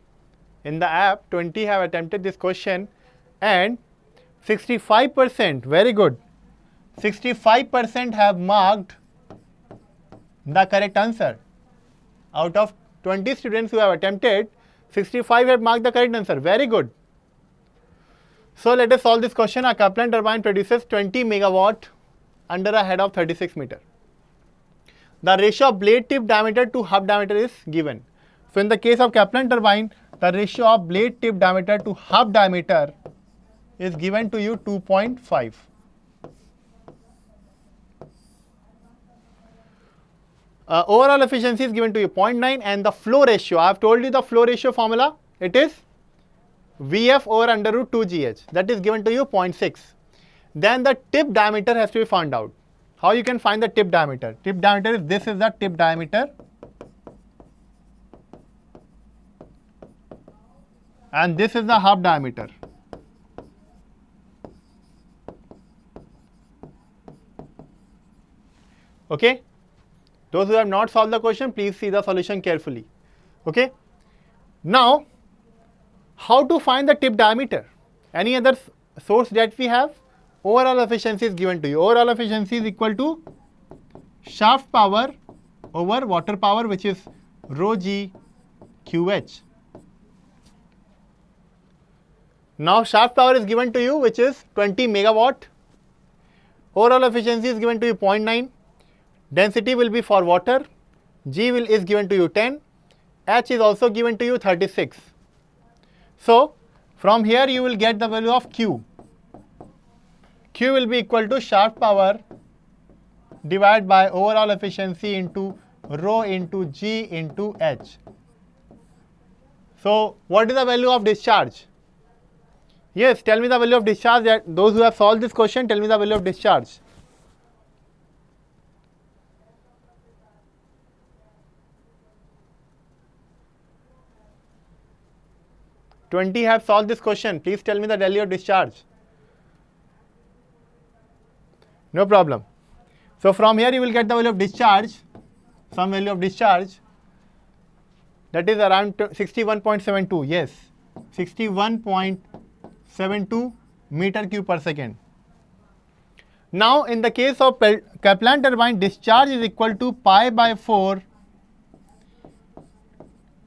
In the app, 20 have attempted this question and 65%, very good. 65% have marked the correct answer. Out of 20 students who have attempted, 65 have marked the correct answer. Very good. So let us solve this question. A Kaplan turbine produces 20 megawatt under a head of 36 meter. The ratio of blade tip diameter to hub diameter is given. So in the case of Kaplan turbine, the ratio of blade tip diameter to hub diameter is given to you 2.5. Overall efficiency is given to you 0.9 and the flow ratio, I have told you the flow ratio formula, it is Vf over under root 2gh, that is given to you 0.6. Then the tip diameter has to be found out. How you can find the tip diameter? Tip diameter is, this is the tip diameter and this is the hub diameter. Okay. Those who have not solved the question, please see the solution carefully. Okay. Now, how to find the tip diameter? Any other source that we have? overall efficiency is given to you. Overall efficiency is equal to shaft power over water power, which is rho g QH. Now shaft power is given to you, which is 20 megawatt. Overall efficiency is given to you 0.9. Density will be for water. G is given to you 10. H is also given to you 36. So from here you will get the value of Q. Q will be equal to shaft power divided by overall efficiency into rho into G into H. So what is the value of discharge? Yes, tell me the value of discharge. That those who have solved this question, tell me the value of discharge. "20 have solved this question. Please tell me the value of discharge." No problem. So from here you will get the value of discharge, some value of discharge, that is around 61.72. Yes, 61.72 meter cube per second. Now in the case of Kaplan turbine, discharge is equal to pi by 4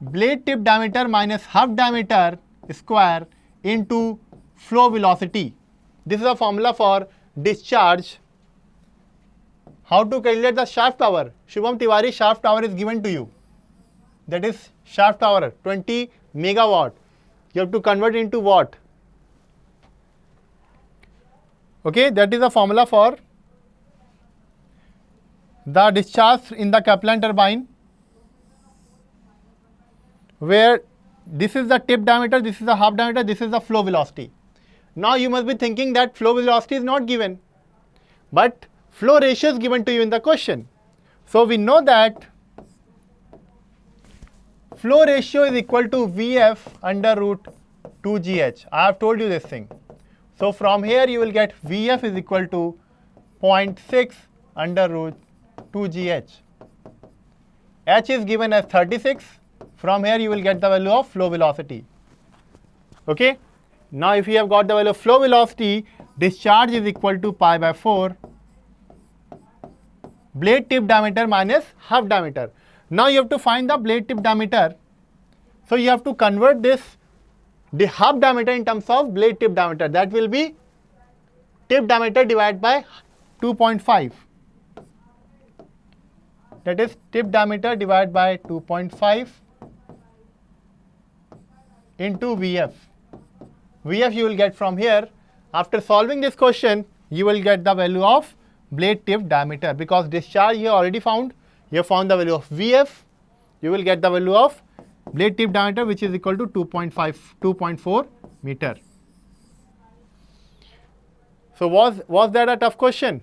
blade tip diameter minus half diameter square into flow velocity. This is a formula for discharge. How to calculate the shaft power? Shubham Tiwari, shaft power is given to you. That is shaft power 20 megawatt. You have to convert into watt. Okay, that is the formula for the discharge in the Kaplan turbine, where this is the tip diameter, this is the half diameter, this is the flow velocity. Now you must be thinking that flow velocity is not given, but flow ratio is given to you in the question. So we know that flow ratio is equal to Vf under root 2gh. I have told you this thing. So from here you will get Vf is equal to 0.6 under root 2gh. H is given as 36. From here you will get the value of flow velocity. Okay. Now if you have got the value of flow velocity, discharge is equal to pi by 4 blade tip diameter minus half diameter. Now you have to find the blade tip diameter. So you have to convert the half diameter in terms of blade tip diameter. That will be tip diameter divided by 2.5. That is tip diameter divided by 2.5 into Vf. Vf you will get from here. After solving this question, you will get the value of blade tip diameter, because discharge you already found. You have found the value of Vf. You will get the value of blade tip diameter, which is equal to 2.4 meter. So was that a tough question?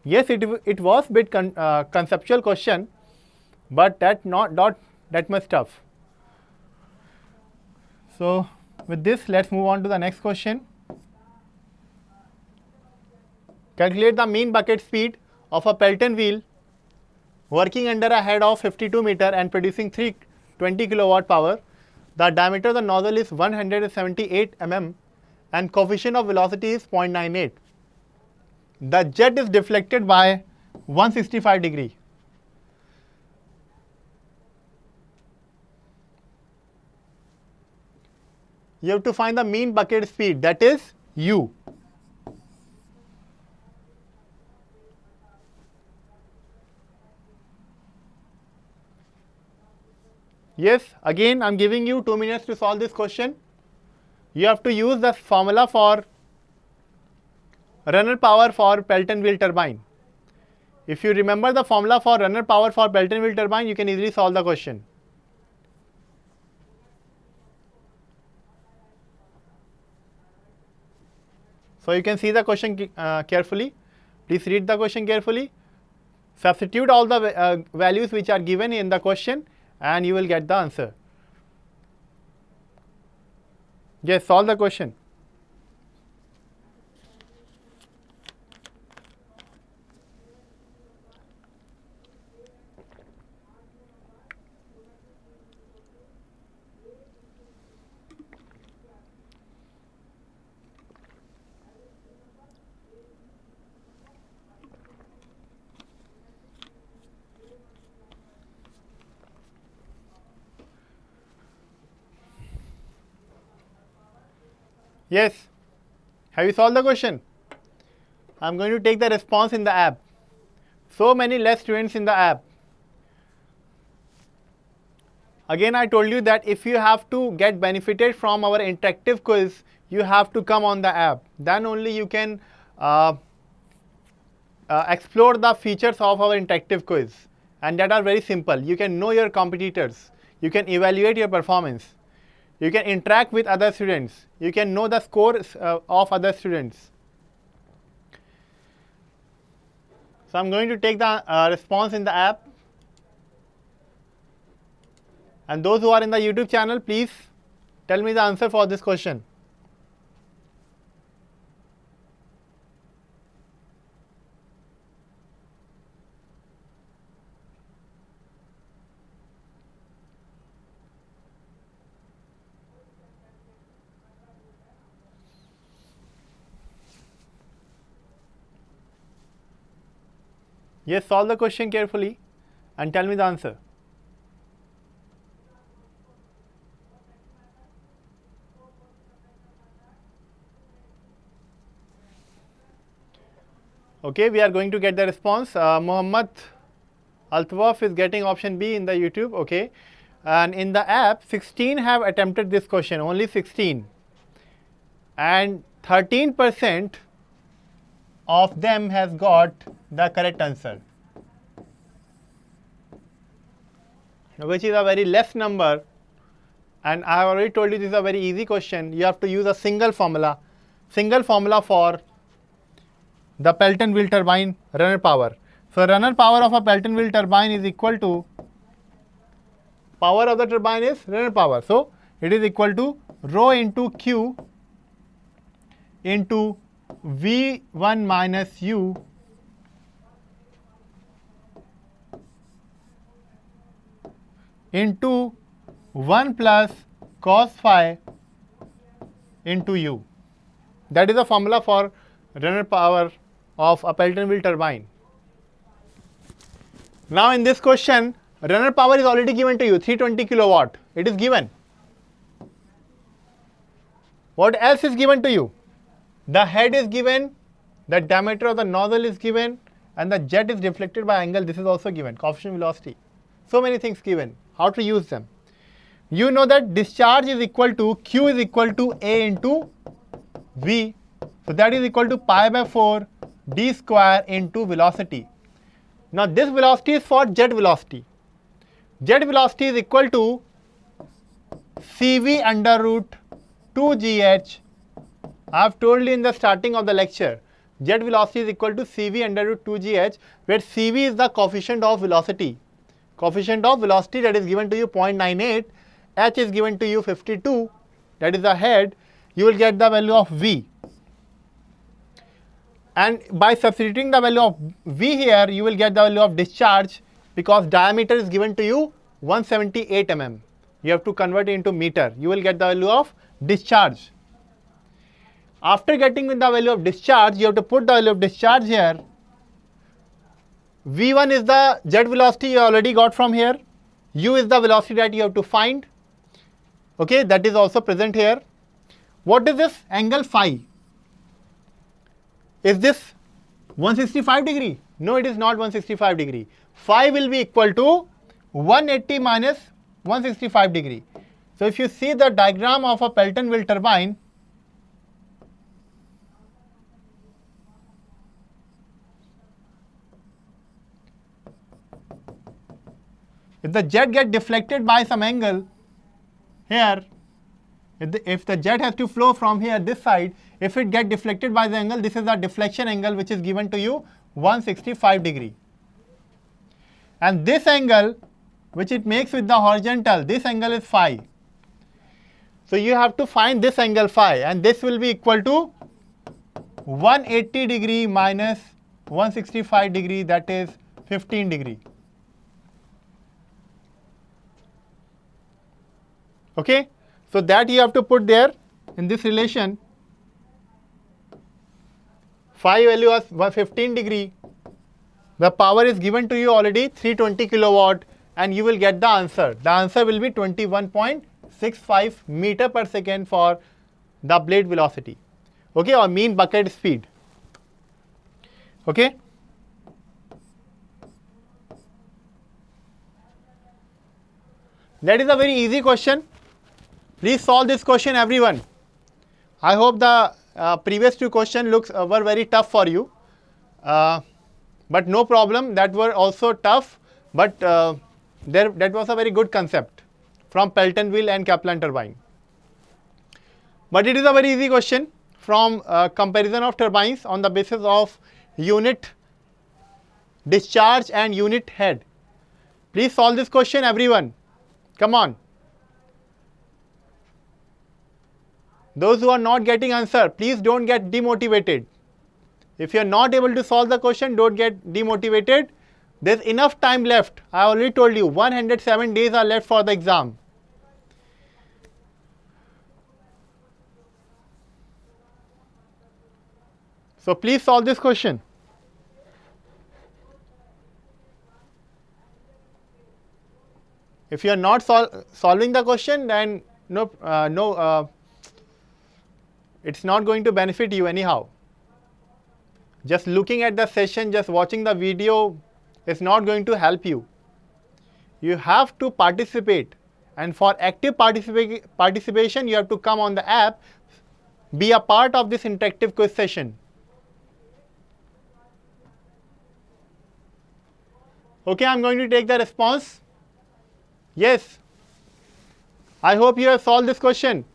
Yes, it was bit conceptual question, but not that much tough. So with this, let's move on to the next question. Calculate the mean bucket speed of a Pelton wheel working under a head of 52 meter and producing 320 kilowatt power. The diameter of the nozzle is 178 mm and coefficient of velocity is 0.98. The jet is deflected by 165 degree. You have to find the mean bucket speed, that is U. Yes, again I am giving you 2 minutes to solve this question. You have to use the formula for runner power for Pelton wheel turbine. If you remember the formula for runner power for Pelton wheel turbine, you can easily solve the question. So you can see the question carefully. Please read the question carefully. Substitute all the values which are given in the question and you will get the answer. Yes, solve the question. Yes. Have you solved the question? I'm going to take the response in the app. So many less students in the app. Again, I told you that if you have to get benefited from our interactive quiz, you have to come on the app. Then only you can explore the features of our interactive quiz, and that are very simple. You can know your competitors, you can evaluate your performance, you can interact with other students, you can know the scores of other students. So I'm going to take the response in the app, and those who are in the YouTube channel, please tell me the answer for this question. Yes, solve the question carefully and tell me the answer. Okay, we are going to get the response. Muhammad Altawaf is getting option B in the YouTube. Okay, and in the app, 16 have attempted this question, only 16, and 13% of them has got the correct answer, which is a very less number. And I have already told you this is a very easy question. You have to use a single formula for the Pelton wheel turbine runner power. So runner power of a Pelton wheel turbine is equal to power of the turbine is runner power. So it is equal to rho into Q into V1 minus U into 1 plus cos phi into U. That is the formula for runner power of a Pelton wheel turbine. Now in this question, runner power is already given to you, 320 kilowatt. It is given. What else is given to you? The head is given, the diameter of the nozzle is given, and the jet is deflected by angle. This is also given, coefficient velocity. So many things given. How to use them? You know that discharge is equal to Q is equal to A into V. So that is equal to pi by 4 d square into velocity. Now this velocity is for jet velocity. Jet velocity is equal to Cv under root 2gh. I have told you in the starting of the lecture, jet velocity is equal to Cv under root 2gh, where Cv is the coefficient of velocity. Coefficient of velocity that is given to you 0.98, h is given to you 52, that is the head. You will get the value of V. And by substituting the value of V here, you will get the value of discharge, because diameter is given to you 178 mm. You have to convert it into meter. You will get the value of discharge. After getting with the value of discharge, you have to put the value of discharge here. V1 is the jet velocity you already got from here. U is the velocity that you have to find. Okay, that is also present here. What is this angle phi? Is this 165 degree? No, it is not 165 degree. Phi will be equal to 180 minus 165 degree. So if you see the diagram of a Pelton wheel turbine, if the jet gets deflected by some angle here, if the jet has to flow from here this side, if it gets deflected by the angle, this is the deflection angle which is given to you 165 degree. And this angle which it makes with the horizontal, this angle is phi. So you have to find this angle phi, and this will be equal to 180 degree minus 165 degree, that is 15 degree. Okay, so that you have to put there in this relation. Phi value was 15 degree. The power is given to you already 320 kilowatt, and you will get the answer. The answer will be 21.65 meter per second for the blade velocity, okay, or mean bucket speed. Okay. That is a very easy question. Please solve this question, everyone. I hope the previous two questions were very tough for you, but no problem. That were also tough, but that was a very good concept from Pelton wheel and Kaplan turbine. But it is a very easy question from comparison of turbines on the basis of unit discharge and unit head. Please solve this question, everyone. Come on. Those who are not getting answer, please don't get demotivated. If you are not able to solve the question, don't get demotivated. There's enough time left. I already told you 107 days are left for the exam. So please solve this question. If you are not solving the question, then it's not going to benefit you anyhow. Just looking at the session, just watching the video is not going to help you. You have to participate, and for active participation, you have to come on the app, be a part of this interactive quiz session. Okay, I'm going to take the response. Yes, I hope you have solved this question.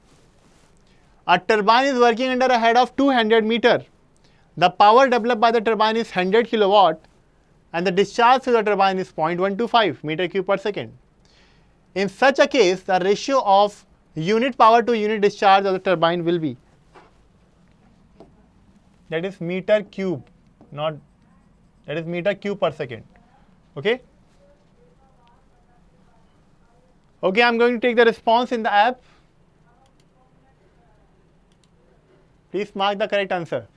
A turbine is working under a head of 200 meter. The power developed by the turbine is 100 kilowatt and the discharge to the turbine is 0.125 meter cube per second. In such a case, the ratio of unit power to unit discharge of the turbine will be, that is meter cube, not, that is meter cube per second. Okay. Okay, I'm going to take the response in the app. Please mark the correct answer.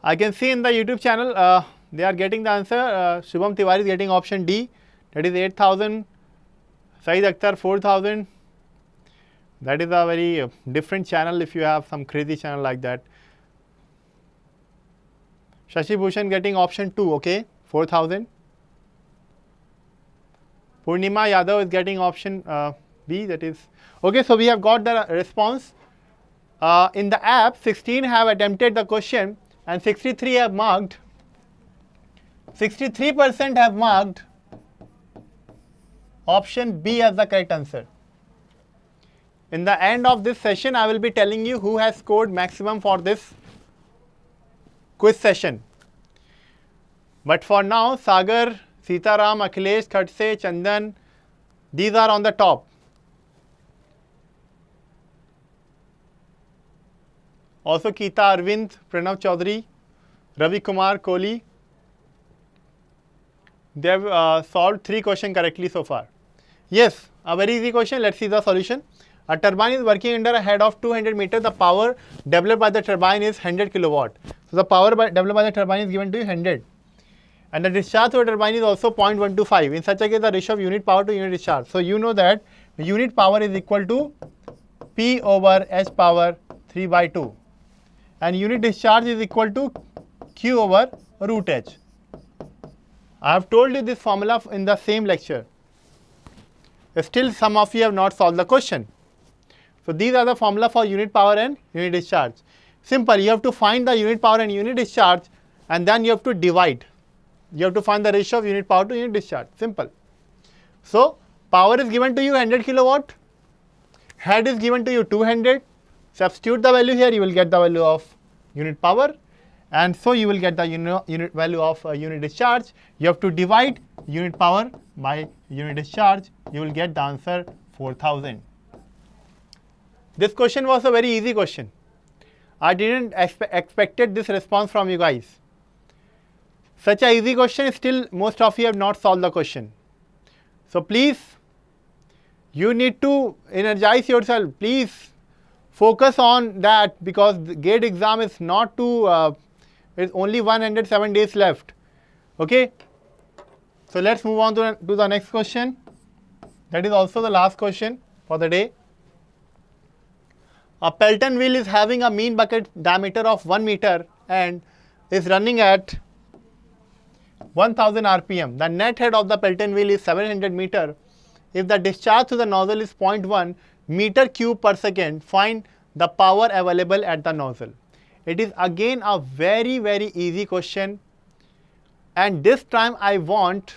I can see in the YouTube channel, they are getting the answer. Shubham Tiwari is getting option D, that is 8,000. Saeed Akhtar 4,000. That is a very different channel if you have some crazy channel like that. Shashi Bhushan getting option 2, okay, 4,000. Purnima Yadav is getting option B, that is, okay, so we have got the response. In the app, 16 have attempted the question and 63 have marked, 63% have marked option B as the correct answer. In the end of this session, I will be telling you who has scored maximum for this quiz session. But for now, Sagar, Sitaram, Akhilesh, Khatse, Chandan, these are on the top. Also Keeta Arvind, Pranav Chaudhary, Ravi Kumar Kohli. They have solved 3 questions correctly so far. Yes, a very easy question. Let's see the solution. A turbine is working under a head of 200 meter. The power developed by the turbine is 100 kilowatt. So the power developed by the turbine is given to you 100. And the discharge to the turbine is also 0.125. In such a case, the ratio of unit power to unit discharge. So you know that unit power is equal to P over H power 3 by 2. And unit discharge is equal to Q over root H. I have told you this formula in the same lecture. Still, some of you have not solved the question. So these are the formula for unit power and unit discharge. Simple, you have to find the unit power and unit discharge, and then you have to divide. You have to find the ratio of unit power to unit discharge. Simple. So power is given to you 100 kilowatt, head is given to you 200. Substitute the value here, you will get the value of unit power, and so you will get the unit value of unit discharge. You have to divide unit power by unit discharge. You will get the answer 4,000. This question was a very easy question. I didn't expected this response from you guys. Such a easy question, still most of you have not solved the question. So please, you need to energize yourself. Please focus on that, because the GATE exam is not too, it's only 107 days left. Okay. So let's move on to the next question. That is also the last question for the day. A Pelton wheel is having a mean bucket diameter of 1 meter and is running at 1000 RPM. The net head of the Pelton wheel is 700 meter. If the discharge to the nozzle is 0.1 meter cube per second, find the power available at the nozzle. It is again a very, very easy question. And this time I want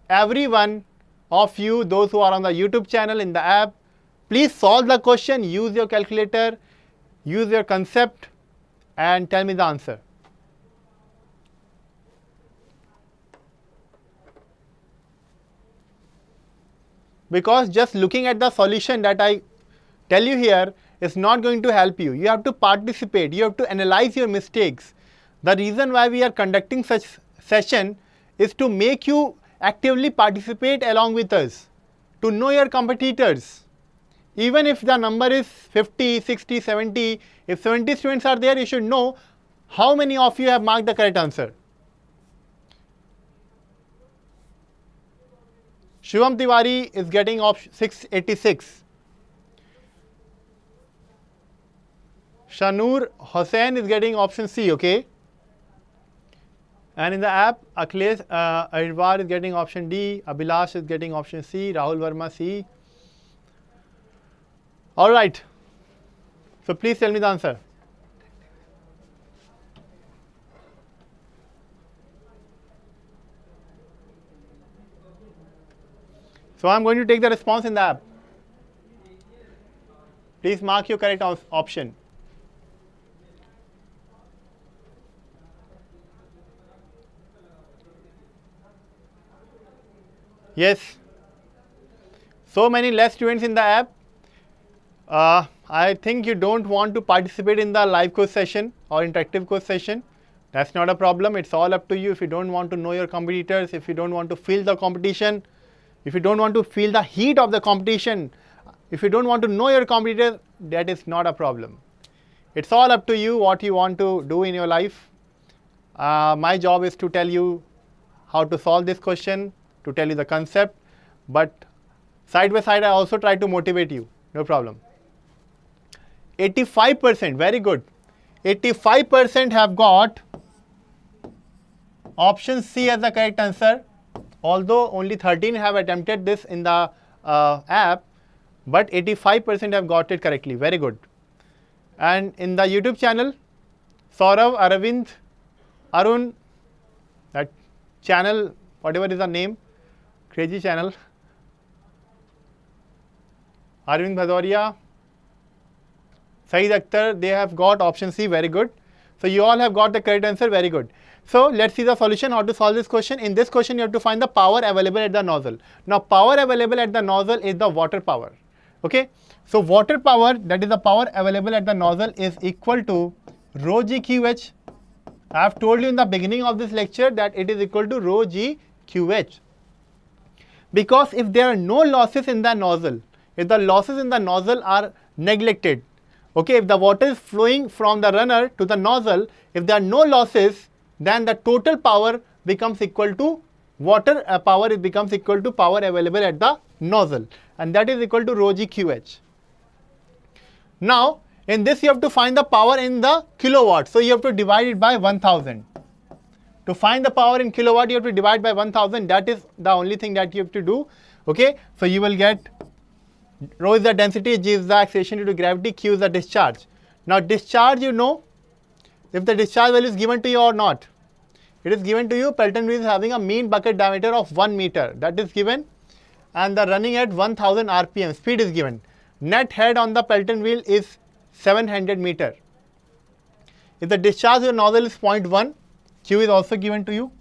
every one of you, those who are on the YouTube channel, in the app, please solve the question, use your calculator, use your concept and tell me the answer. Because just looking at the solution that I tell you here is not going to help you. You have to participate, you have to analyze your mistakes. The reason why we are conducting such session is to make you actively participate along with us, to know your competitors. Even if the number is 50, 60, 70, if 70 students are there, you should know how many of you have marked the correct answer. Shivam Tiwari is getting option 686. Shanur Hossain is getting option C, okay. And in the app, Akhilesh Airwar is getting option D, Abhilash is getting option C, Rahul Verma C. All right. So please tell me the answer. So I am going to take the response in the app. Please mark your correct option. Yes. So many less students in the app. I think you don't want to participate in the live course session or interactive course session. That's not a problem. It's all up to you. If you don't want to know your competitors, if you don't want to feel the competition, if you don't want to feel the heat of the competition, if you don't want to know your competitors, that is not a problem. It's all up to you what you want to do in your life. My job is to tell you how to solve this question, to tell you the concept, but side by side I also try to motivate you. No problem. 85%, very good. 85% have got option C as the correct answer, although only 13 have attempted this in the app, but 85% have got it correctly. Very good. And in the YouTube channel, Saurav, Aravind, Arun, that channel, whatever is the name, crazy channel, Arvind Bhadoria, Saeed Akhtar, they have got option C, very good. So you all have got the correct answer, very good. So let's see the solution, how to solve this question. In this question, you have to find the power available at the nozzle. Now, power available at the nozzle is the water power. Okay. So water power, that is the power available at the nozzle, is equal to rho g QH. I have told you in the beginning of this lecture that it is equal to rho g QH. Because if there are no losses in the nozzle, if the losses in the nozzle are neglected, okay, if the water is flowing from the runner to the nozzle, if there are no losses, then the total power becomes equal to water power, it becomes equal to power available at the nozzle, and that is equal to rho g QH. Now, in this you have to find the power in the kilowatt, so you have to divide it by 1000. To find the power in kilowatt, you have to divide by 1000. That is the only thing that you have to do. Okay, so you will get rho is the density, g is the acceleration due to gravity, q is the discharge. Now discharge, you know, if the discharge value is given to you or not. It is given to you. Pelton wheel is having a mean bucket diameter of 1 meter. That is given, and the running at 1000 RPM. Speed is given. Net head on the Pelton wheel is 700 meter. If the discharge of your nozzle is 0.1, q is also given to you,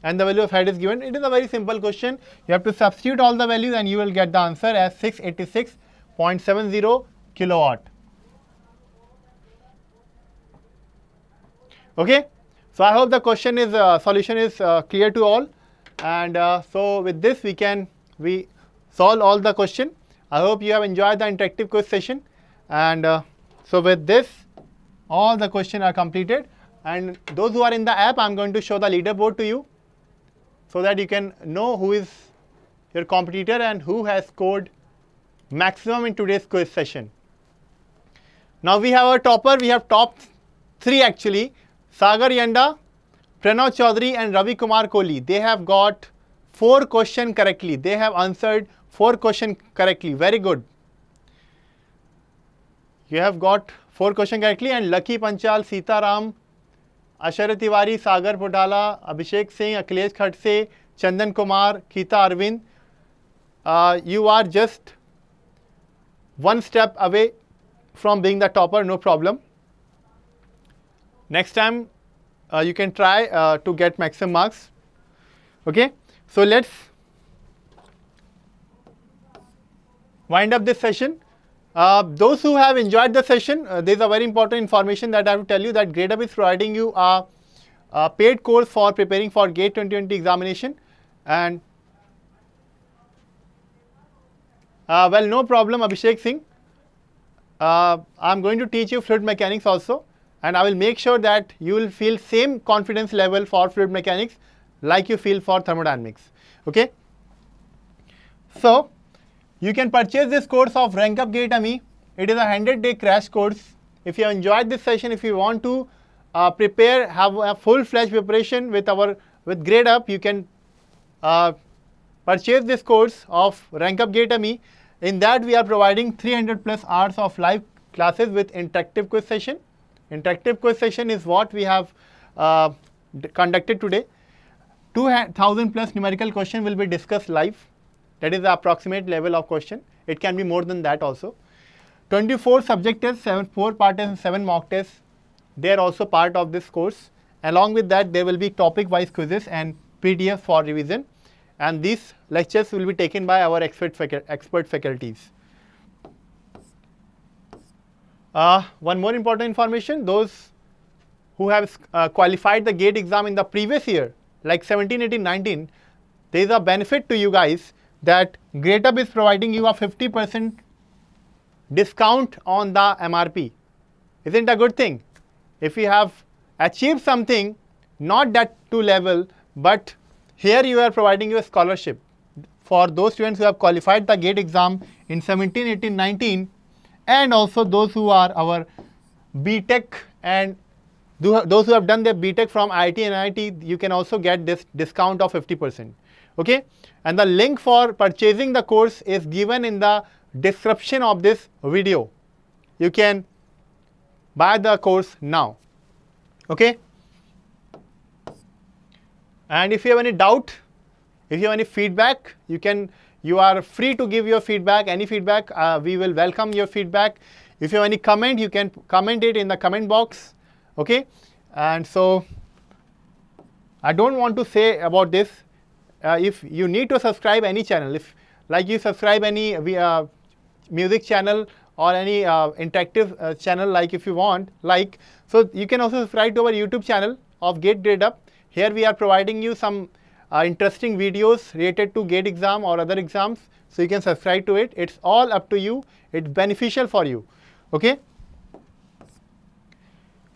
and the value of head is given. It is a very simple question. You have to substitute all the values and you will get the answer as 686.70 kilowatt. Okay. So I hope the question is solution is clear to all, and so with this we solve all the question. I hope you have enjoyed the interactive quiz session, and so with this all the questions are completed, and those who are in the app, I'm going to show the leaderboard to you so that you can know who is your competitor and who has scored maximum in today's quiz session. Now we have our topper. We have top 3 actually: Sagar Yanda, Pranav Chaudhary and Ravi Kumar Kohli. They have got 4 questions correctly. They have answered 4 questions correctly. Very good. You have got 4 questions correctly, and Lucky Panchal, Sita Ram, Ashar Tiwari, Sagar Potala, Abhishek Singh, Akhilesh Khatse, Chandan Kumar, Geeta Arvind. You are just one step away from being the topper, no problem. Next time you can try to get maximum marks. Okay, so let's wind up this session. Those who have enjoyed the session, there is a very important information that I have to tell you, that Gradeup is providing you a paid course for preparing for GATE 2020 examination. And well, no problem, Abhishek Singh. I'm going to teach you fluid mechanics also, and I will make sure that you will feel same confidence level for fluid mechanics like you feel for thermodynamics. Okay. So you can purchase this course of Rank Up GATE ME. It is a 100-day crash course. If you enjoyed this session, if you want to prepare, have a full-fledged preparation with Gradeup, you can purchase this course of Rank Up GATE ME. In that, we are providing 300+ hours of live classes with interactive quiz session. Interactive quiz session is what we have conducted today. 2,000+ numerical questions will be discussed live. That is the approximate level of question. It can be more than that also. 24 subject tests, 4 part tests and 7 mock tests. They are also part of this course. Along with that, there will be topic-wise quizzes and PDF for revision. And these lectures will be taken by our expert faculties. One more important information: those who have qualified the GATE exam in the previous year, like 17, 18, 19, there is a benefit to you guys that Gradeup is providing you a 50% discount on the MRP. Isn't a good thing? If you have achieved something, not that to level, but here you are providing you a scholarship for those students who have qualified the GATE exam in 17, 18, 19, and also those who are our BTech and those who have done their BTech from IIT and NIT, you can also get this discount of 50%. Okay, and the link for purchasing the course is given in the description of this video. You can buy the course now. Okay, and if you have any doubt, if you have any feedback, you are free to give your feedback. Any feedback, we will welcome your feedback. If you have any comment, you can comment it in the comment box. Okay, and so I don't want to say about this. If you need to subscribe any channel, if like you subscribe any music channel or any interactive channel, like if you want, like, so you can also subscribe to our YouTube channel of GATE Gradeup. Here we are providing you some interesting videos related to GATE exam or other exams, so you can subscribe to it. It's all up to you. It's beneficial for you. Okay.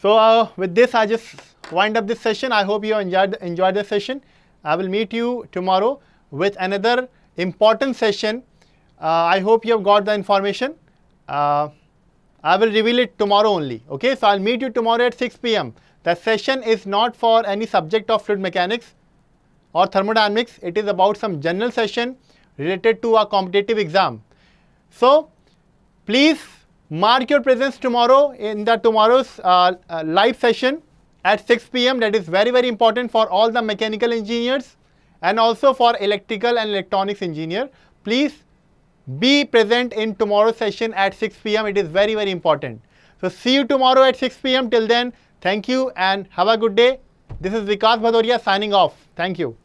So with this, I just wind up this session. I hope you enjoyed the session. I will meet you tomorrow with another important session. I hope you have got the information. I will reveal it tomorrow only. Okay, so I'll meet you tomorrow at 6 p.m. The session is not for any subject of fluid mechanics or thermodynamics. It is about some general session related to a competitive exam. So please mark your presence tomorrow in tomorrow's live session at 6 p.m. That is very, very important for all the mechanical engineers and also for electrical and electronics engineer. Please be present in tomorrow's session at 6 p.m. It is very, very important. So see you tomorrow at 6 p.m. Till then, thank you and have a good day. This is Vikas Bhadoria signing off. Thank you.